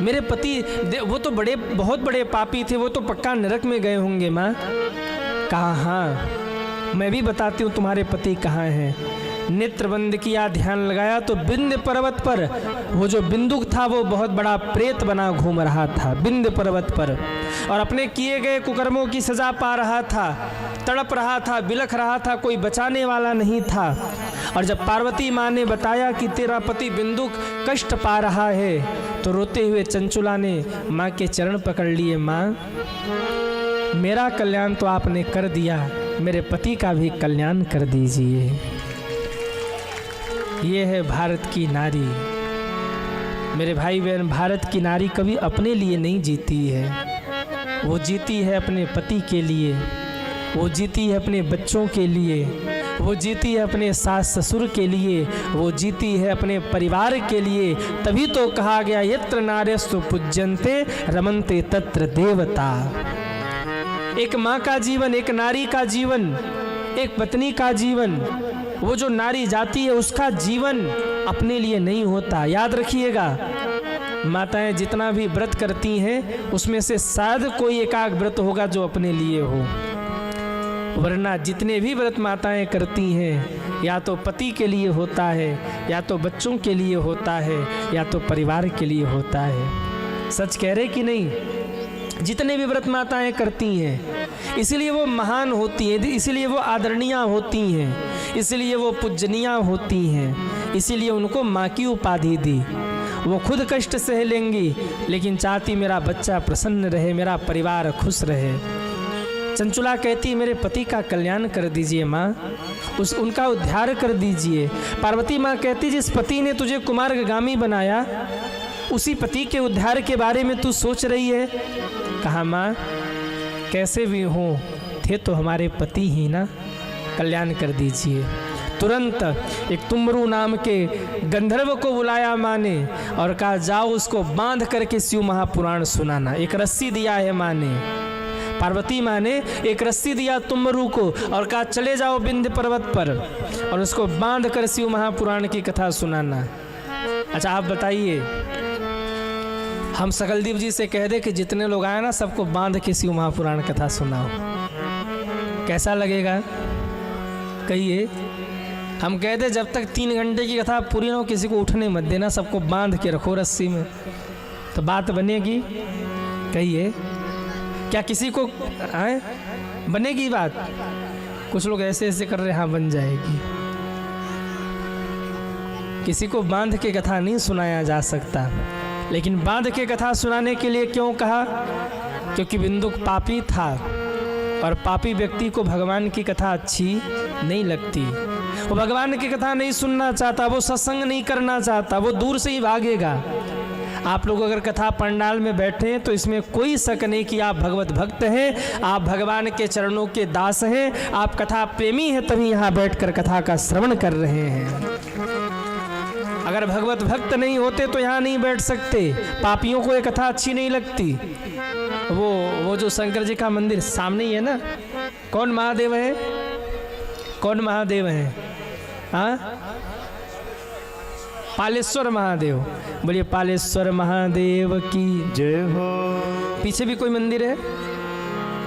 मेरे पति वो तो बहुत बड़े पापी थे, वो तो पक्का नरक में गए होंगे माँ। कहाँ, मैं भी बताती हूँ तुम्हारे पति कहाँ हैं। नेत्र बंद किया, ध्यान लगाया तो विंध्य पर्वत पर वो जो बिंदुक था वो बहुत बड़ा प्रेत बना घूम रहा था विंध्य पर्वत पर, और अपने किए गए कुकर्मों की सजा पा रहा था, तड़प रहा था, बिलख रहा था, कोई बचाने वाला नहीं था। और जब पार्वती माँ ने बताया कि तेरा पति बिंदुक कष्ट पा रहा है, तो रोते हुए चंचुला ने माँ के चरण पकड़ लिए। माँ मेरा कल्याण तो आपने कर दिया, मेरे पति का भी कल्याण कर दीजिए। ये है भारत की नारी। मेरे भाई बहन, भारत की नारी कभी अपने लिए नहीं जीती है, वो जीती है अपने पति के लिए, वो जीती है अपने बच्चों के लिए, वो जीती है अपने सास ससुर के लिए, वो जीती है अपने परिवार के लिए। तभी तो कहा गया, यत्र नार्यस्तु पूज्यन्ते रमन्ते तत्र देवता। एक माँ का जीवन, एक नारी का जीवन, एक पत्नी का जीवन, वो जो नारी जाती है उसका जीवन अपने लिए नहीं होता। याद रखिएगा, माताएं जितना भी व्रत करती हैं उसमें से शायद कोई एकाक व्रत होगा जो अपने लिए हो, वरना जितने भी व्रत माताएं करती हैं या तो पति के लिए होता है, या तो बच्चों के लिए होता है, या तो परिवार के लिए होता है। सच कह रहे कि नहीं? जितने भी व्रत माताएं करती हैं, इसलिए वो महान होती हैं, इसलिए वो आदरणीय होती हैं, इसलिए वो पूजनीय होती हैं, इसीलिए उनको माँ की उपाधि दी। वो खुद कष्ट सह लेंगी, लेकिन चाहती मेरा बच्चा प्रसन्न रहे, मेरा परिवार खुश रहे। चंचुला कहती, मेरे पति का कल्याण कर दीजिए माँ, उनका उद्धार कर दीजिए। पार्वती माँ कहती, जिस पति ने तुझे कुमारगामी बनाया, उसी पति के उद्धार के बारे में तू सोच रही है। कहा, माँ कैसे भी हो, थे तो हमारे पति ही ना, कल्याण कर दीजिए। तुरंत एक तुमरू नाम के गंधर्व को बुलाया माँ ने और कहा, जाओ उसको बांध करके शिव महापुराण सुनाना। एक रस्सी दिया है माँ ने, पार्वती माँ ने एक रस्सी दिया तुमरू को और कहा, चले जाओ विंध्य पर्वत पर और उसको बांध कर शिव महापुराण की कथा सुनाना। अच्छा आप बताइए, हम सकलदीप जी से कह दे कि जितने लोग आए ना सबको बांध के शिव महापुराण कथा सुनाओ, कैसा लगेगा? कहिए। हम कहते जब तक 3 घंटे की कथा पूरी ना हो किसी को उठने मत देना, सबको बांध के रखो रस्सी में, तो बात बनेगी? कहिए। क्या किसी को आए बनेगी बात? कुछ लोग ऐसे ऐसे कर रहे, हाँ बन जाएगी। किसी को बांध के कथा नहीं सुनाया जा सकता, लेकिन बांध के कथा सुनाने के लिए क्यों कहा? क्योंकि बिंदुक पापी था और पापी व्यक्ति को भगवान की कथा अच्छी नहीं लगती। वो भगवान की कथा नहीं सुनना चाहता, वो सत्संग नहीं करना चाहता, वो दूर से ही भागेगा। आप लोग अगर कथा पंडाल में बैठे हैं तो इसमें कोई शक नहीं कि आप भगवत भक्त हैं, आप भगवान के चरणों के दास हैं, आप कथा प्रेमी हैं, तभी यहाँ बैठकर कथा का श्रवण कर रहे हैं। अगर भगवत भक्त नहीं होते तो यहाँ नहीं बैठ सकते। पापियों को ये कथा अच्छी नहीं लगती। वो जो शंकर जी का मंदिर सामने ही है ना, कौन महादेव है? कौन महादेव है? हाँ, पालेश्वर महादेव। बोलिए पालेश्वर महादेव की जय हो। पीछे भी कोई मंदिर है?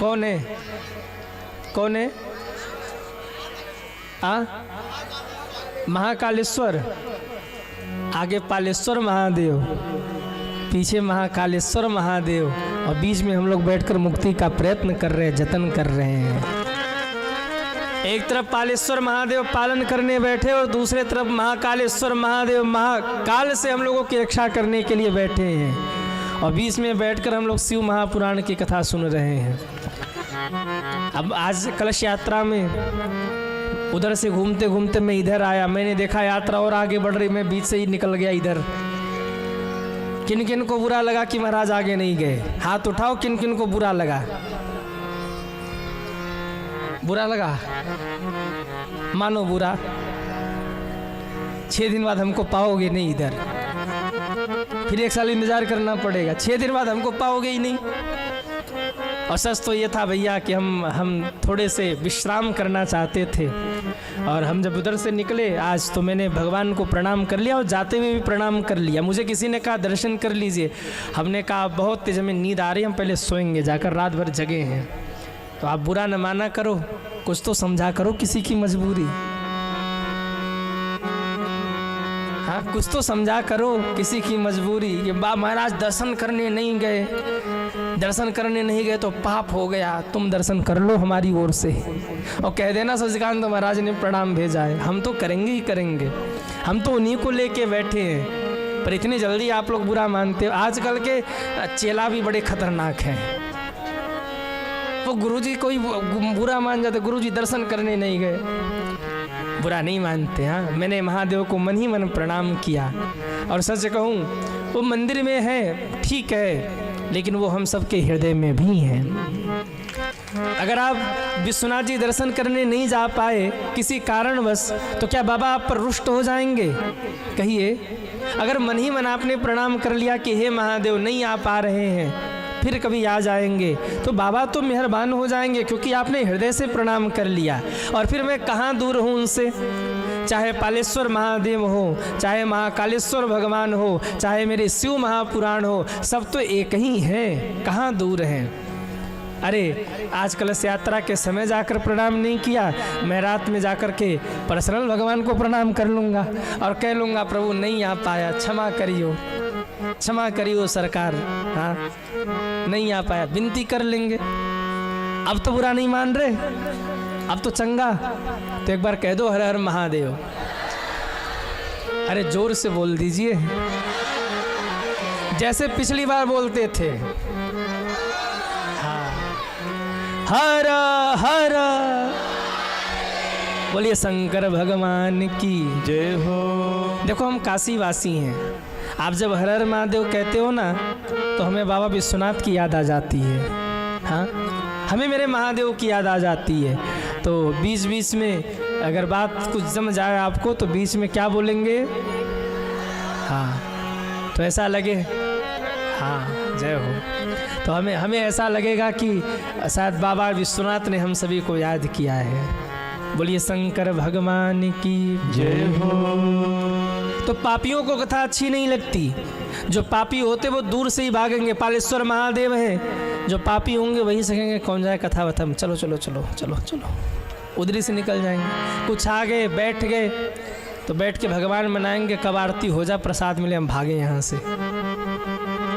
कौन है? कौन है? महाकालेश्वर। आगे पालेश्वर महादेव, पीछे महाकालेश्वर महादेव, और बीच में हम लोग बैठकर मुक्ति का प्रयत्न कर रहे हैं, जतन कर रहे हैं। एक तरफ पालेश्वर महादेव पालन करने बैठे और दूसरे तरफ महाकालेश्वर महादेव महाकाल से हम लोगों की रक्षा करने के लिए बैठे हैं, और बीच में बैठकर हम लोग शिव महापुराण की कथा सुन रहे हैं। अब आज कलश यात्रा में उधर से घूमते घूमते मैं इधर आया, मैंने देखा यात्रा और आगे बढ़ रही, मैं बीच से ही निकल गया इधर। किन किन को बुरा लगा कि महाराज आगे नहीं गए? हाथ उठाओ, किन किन को बुरा लगा? बुरा लगा? मानो बुरा। 6 दिन बाद हमको पाओगे नहीं इधर, फिर 1 साल इंतजार करना पड़ेगा। 6 दिन बाद हमको पाओगे ही नहीं। और सच तो ये था भैया कि हम थोड़े से विश्राम करना चाहते थे, और हम जब उधर से निकले आज तो मैंने भगवान को प्रणाम कर लिया और जाते हुए भी प्रणाम कर लिया। मुझे किसी ने कहा दर्शन कर लीजिए, हमने कहा बहुत तेज हमें नींद आ रही है, हम पहले सोएंगे, जाकर रात भर जगे हैं। तो आप बुरा न माना करो, कुछ तो समझा करो किसी की मजबूरी। हाँ, कुछ तो समझा करो किसी की मजबूरी। ये महाराज दर्शन करने नहीं गए, दर्शन करने नहीं गए तो पाप हो गया, तुम दर्शन कर लो हमारी ओर से, और कह देना सचिकांत महाराज ने प्रणाम भेजा है। हम तो करेंगे ही करेंगे, हम तो उन्हीं को लेके बैठे हैं। पर इतनी जल्दी आप लोग बुरा मानते हो। आजकल के चेला भी बड़े खतरनाक हैं। वो गुरुजी कोई बुरा मान जाते, गुरुजी दर्शन करने नहीं गए, बुरा नहीं मानते। हाँ, मैंने महादेव को मन ही मन प्रणाम किया, और सच कहूँ वो मंदिर में है ठीक है, लेकिन वो हम सबके हृदय में भी हैं। अगर आप विश्वनाथ जी दर्शन करने नहीं जा पाए किसी कारणवश, तो क्या बाबा आप पर रुष्ट हो जाएंगे? कहिए। अगर मन ही मन आपने प्रणाम कर लिया कि हे महादेव नहीं आ पा रहे हैं, फिर कभी आ जाएंगे, तो बाबा तो मेहरबान हो जाएंगे, क्योंकि आपने हृदय से प्रणाम कर लिया। और फिर मैं कहाँ दूर हूँ उनसे? चाहे पालेश्वर महादेव हो, चाहे महाकालेश्वर भगवान हो, चाहे मेरे शिव महापुराण हो, सब तो एक ही हैं, कहाँ दूर हैं। अरे आज कलश यात्रा के समय जाकर प्रणाम नहीं किया, मैं रात में जाकर के पर्सनल भगवान को प्रणाम कर लूँगा और कह लूँगा प्रभु नहीं आ पाया, क्षमा करियो, क्षमा करियो सरकार। हाँ, नहीं आ पाया, विनती कर लेंगे। अब तो बुरा नहीं मान रहे, अब तो चंगा, तो एक बार कह दो हर हर महादेव। अरे जोर से बोल दीजिए, जैसे पिछली बार बोलते थे। हाँ, हर हर। बोलिए शंकर भगवान की जय हो। देखो हम काशी वासी हैं, आप जब हर हर महादेव कहते हो ना, तो हमें बाबा विश्वनाथ की याद आ जाती है। हाँ, हमें मेरे महादेव की याद आ जाती है। तो बीच बीच में अगर बात कुछ जम जाए आपको, तो बीच में क्या बोलेंगे? हाँ, तो ऐसा लगे, हाँ जय हो, तो हमें ऐसा लगेगा कि शायद बाबा विश्वनाथ ने हम सभी को याद किया है। बोलिए शंकर भगवान की जय हो। तो पापियों को कथा अच्छी नहीं लगती। जो पापी होते वो दूर से ही भागेंगे। पालेश्वर महादेव हैं, जो पापी होंगे वही सकेंगे कौन जाए कथा वथा में, चलो चलो चलो चलो चलो, उधरी से निकल जाएंगे। कुछ आ गए बैठ गए तो बैठ के भगवान मनाएंगे, कब आरती हो जा प्रसाद मिले हम भागे यहाँ से।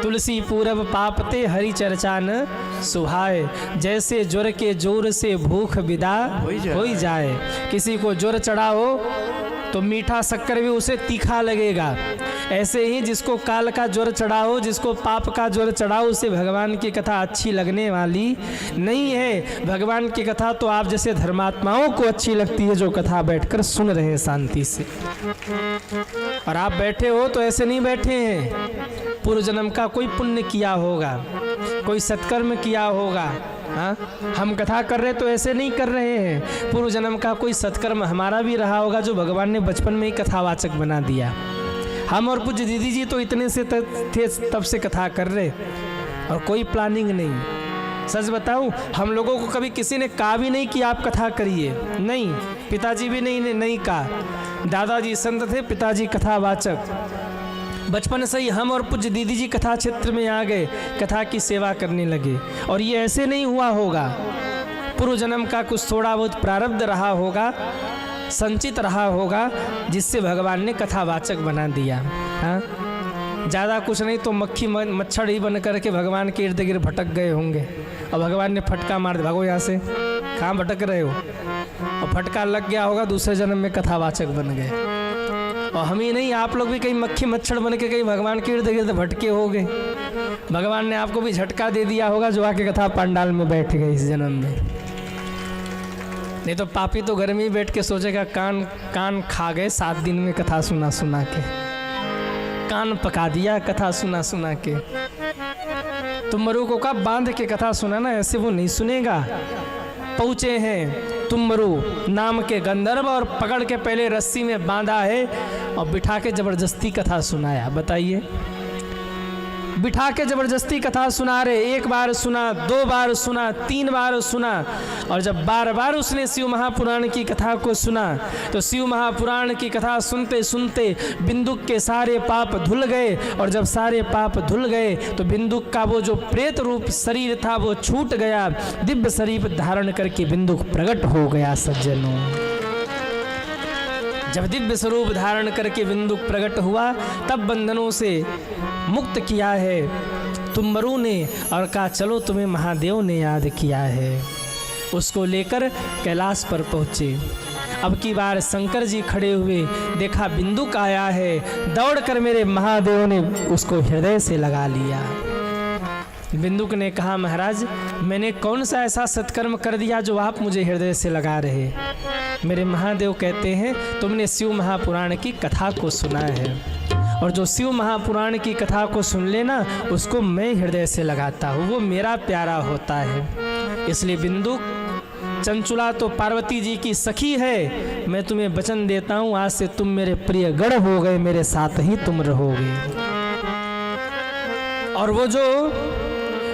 तुलसी पूरब पापते हरि चर्चा न सुहाए, जैसे ज्वर के जोर से भूख विदा हो जाए। किसी को ज्वर चढ़ा हो तो मीठा शक्कर भी उसे तीखा लगेगा। ऐसे ही जिसको काल का ज्वर चढ़ा हो, जिसको पाप का ज्वर चढ़ा हो, उसे भगवान की कथा अच्छी लगने वाली नहीं है। भगवान की कथा तो आप जैसे धर्मात्माओं को अच्छी लगती है जो कथा बैठकर सुन रहे हैं शांति से। और आप बैठे हो तो ऐसे नहीं बैठे हैं, पूर्व जन्म का कोई पुण्य किया होगा, कोई सत्कर्म किया होगा। हाँ, हम कथा कर रहे तो ऐसे नहीं कर रहे हैं, पूर्व जन्म का कोई सत्कर्म हमारा भी रहा होगा जो भगवान ने बचपन में ही कथावाचक बना दिया। हम और पूज्य दीदी जी तो इतने से थे तब से कथा कर रहे और कोई प्लानिंग नहीं। सच बताऊं, हम लोगों को कभी किसी ने कहा भी नहीं कि आप कथा करिए, नहीं, पिताजी भी नहीं कहा। दादाजी संत थे, पिताजी कथावाचक। बचपन से ही हम और पूज्य दीदी जी कथा क्षेत्र में आ गए, कथा की सेवा करने लगे। और ये ऐसे नहीं हुआ होगा, पूर्व जन्म का कुछ थोड़ा बहुत प्रारब्ध रहा होगा, संचित रहा होगा, जिससे भगवान ने कथावाचक बना दिया। हाँ, ज़्यादा कुछ नहीं तो मक्खी मच्छर ही बन करके भगवान के इर्द गिर्द भटक गए होंगे और भगवान ने फटका मार दिया, भागो यहाँ से, कहाँ भटक रहे हो, और फटका लग गया होगा, दूसरे जन्म में कथावाचक बन गए। और हम ही नहीं, आप लोग भी कहीं मक्खी मच्छर बन के कहीं भगवान के इर्द गिर्द भटके हो गए। भगवान ने आपको भी झटका दे दिया होगा जो आके कथा पंडाल में बैठ गए इस जन्म में। नहीं तो पापी तो घर में ही बैठ के सोचेगा कान खा गए 7 दिन में कथा सुना सुना के, कान पका दिया कथा सुना सुना के। तुम मरु को कब बांध के कथा सुना ना, ऐसे वो नहीं सुनेगा। पहुँचे हैं तुमरु नाम के गंधर्व और पकड़ के पहले रस्सी में बांधा है और बिठा के जबरदस्ती कथा सुनाया। बताइए, बिठा के जबरदस्ती कथा सुना रहे। 1 बार सुना, 2 बार सुना, 3 बार सुना, और जब बार बार उसने शिव महापुराण की कथा को सुना तो शिव महापुराण की कथा सुनते सुनते बिंदुक के सारे पाप धुल गए। और जब सारे पाप धुल गए तो बिंदुक का वो जो प्रेत रूप शरीर था वो छूट गया, दिव्य शरीर धारण करके बिंदुक प्रकट हो गया। सज्जनों, जब दिव्य स्वरूप धारण करके बिंदुक प्रकट हुआ तब बंधनों से मुक्त किया है तुमरु ने, और कहा चलो तुम्हें महादेव ने याद किया है। उसको लेकर कैलाश पर पहुँचे। अब की बार शंकर जी खड़े हुए, देखा बिंदुक आया है, दौड़कर मेरे महादेव ने उसको हृदय से लगा लिया। बिंदुक ने कहा महाराज, मैंने कौन सा ऐसा सत्कर्म कर दिया जो आप मुझे हृदय से लगा रहे। मेरे महादेव कहते हैं तुमने शिव महापुराण की कथा को सुना है, और जो शिव महापुराण की कथा को सुन लेना उसको मैं हृदय से लगाता हूँ, वो मेरा प्यारा होता है। इसलिए बिंदुक, चंचुला तो पार्वती जी की सखी है, मैं तुम्हें वचन देता हूँ आज से तुम मेरे प्रिय गण हो गए, मेरे साथ ही तुम रहोगे। और वो जो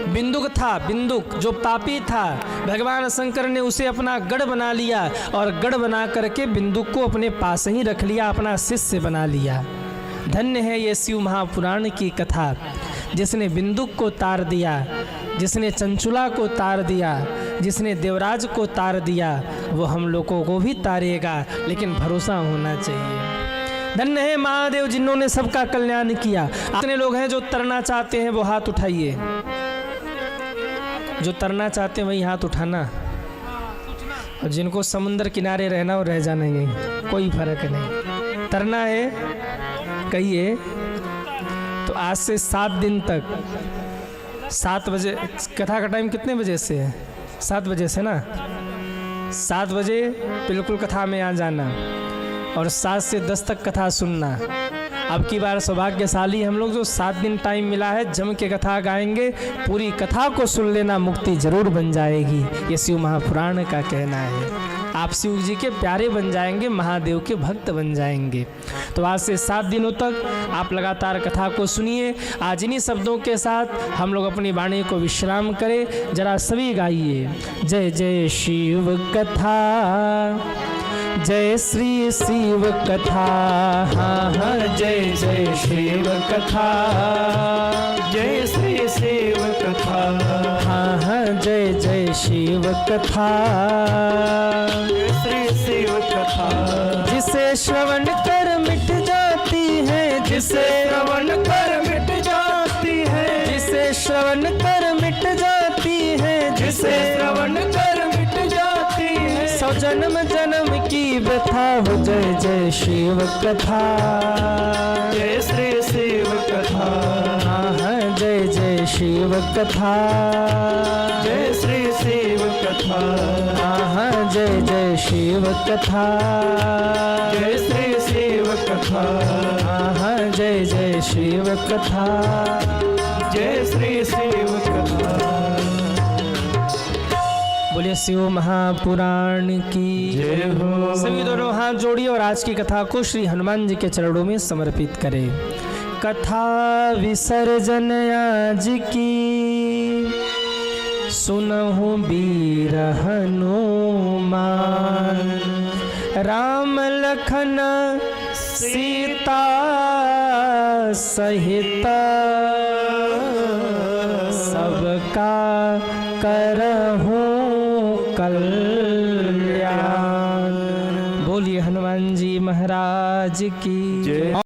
बिंदुक था, बिंदुक जो पापी था, भगवान शंकर ने उसे अपना गढ़ बना लिया और गढ़ बना करके बिंदुक को अपने पास ही रख लिया, अपना शिष्य बना लिया। धन्य है ये शिव महापुराण की कथा, जिसने बिंदुक को तार दिया, जिसने चंचुला को तार दिया, जिसने देवराज को तार दिया, वो हम लोगों को भी तारेगा, लेकिन भरोसा होना चाहिए। धन्य है महादेव जिन्होंने सबका कल्याण किया। कितने लोग हैं जो तरना चाहते हैं, वो हाथ उठाइए। जो तरना चाहते हैं वही हाथ उठाना, और जिनको समुद्र किनारे रहना वो रह जाना, यही कोई फर्क नहीं। तरना है कहिए। तो आज से 7 दिन तक 7 बजे, कथा का टाइम कितने बजे से है? 7 बजे से ना, 7 बजे बिल्कुल कथा में आ जाना और 7 से 10 तक कथा सुनना। अब की बार सौभाग्यशाली हम लोग जो 7 दिन टाइम मिला है, जम के कथा गाएंगे, पूरी कथा को सुन लेना, मुक्ति जरूर बन जाएगी। ये शिव महापुराण का कहना है। आप शिव जी के प्यारे बन जाएंगे, महादेव के भक्त बन जाएंगे। तो आज से 7 दिनों तक आप लगातार कथा को सुनिए। आज इन्हीं शब्दों के साथ हम लोग अपनी वाणी को विश्राम करें। जरा सभी गाइए, जय जय शिव कथा, जय श्री शिव कथा। हाँ हाँ जय जय शिव कथा, जय श्री शिव कथा। हाँ हाँ जय जय शिव कथा। जय श्री शिव कथा, जिसे श्रवण कर मिट जाती है, जिसे श्रवण कर मिट जाती है, जिसे श्रवण कर मिट जाती है, जिसे श्रवण कर मिट जाती है। सौ जन्म जन्म की व्यथा हो। जय जय शिव कथा। जय श्री शिव कथा, हाँ हाँ जय जय शिव कथा। जय श्री शिव कथा। हाँ हाँ जय जय शिव कथा। जय श्री शिव कथा, हाँ हाँ जय जय शिव कथा। जय श्री शिव कथा। बोलिए शिव महापुराण की जय हो। सभी दोनों हाथ जोड़िए और आज की कथा को श्री हनुमान जी के चरणों में समर्पित करें। कथा विसर्जन आज की, सुनहु वीर हनुमान। राम लखन सीता सहित, सबका करहूं कल्याण। बोलिए हनुमान जी महाराज की जय।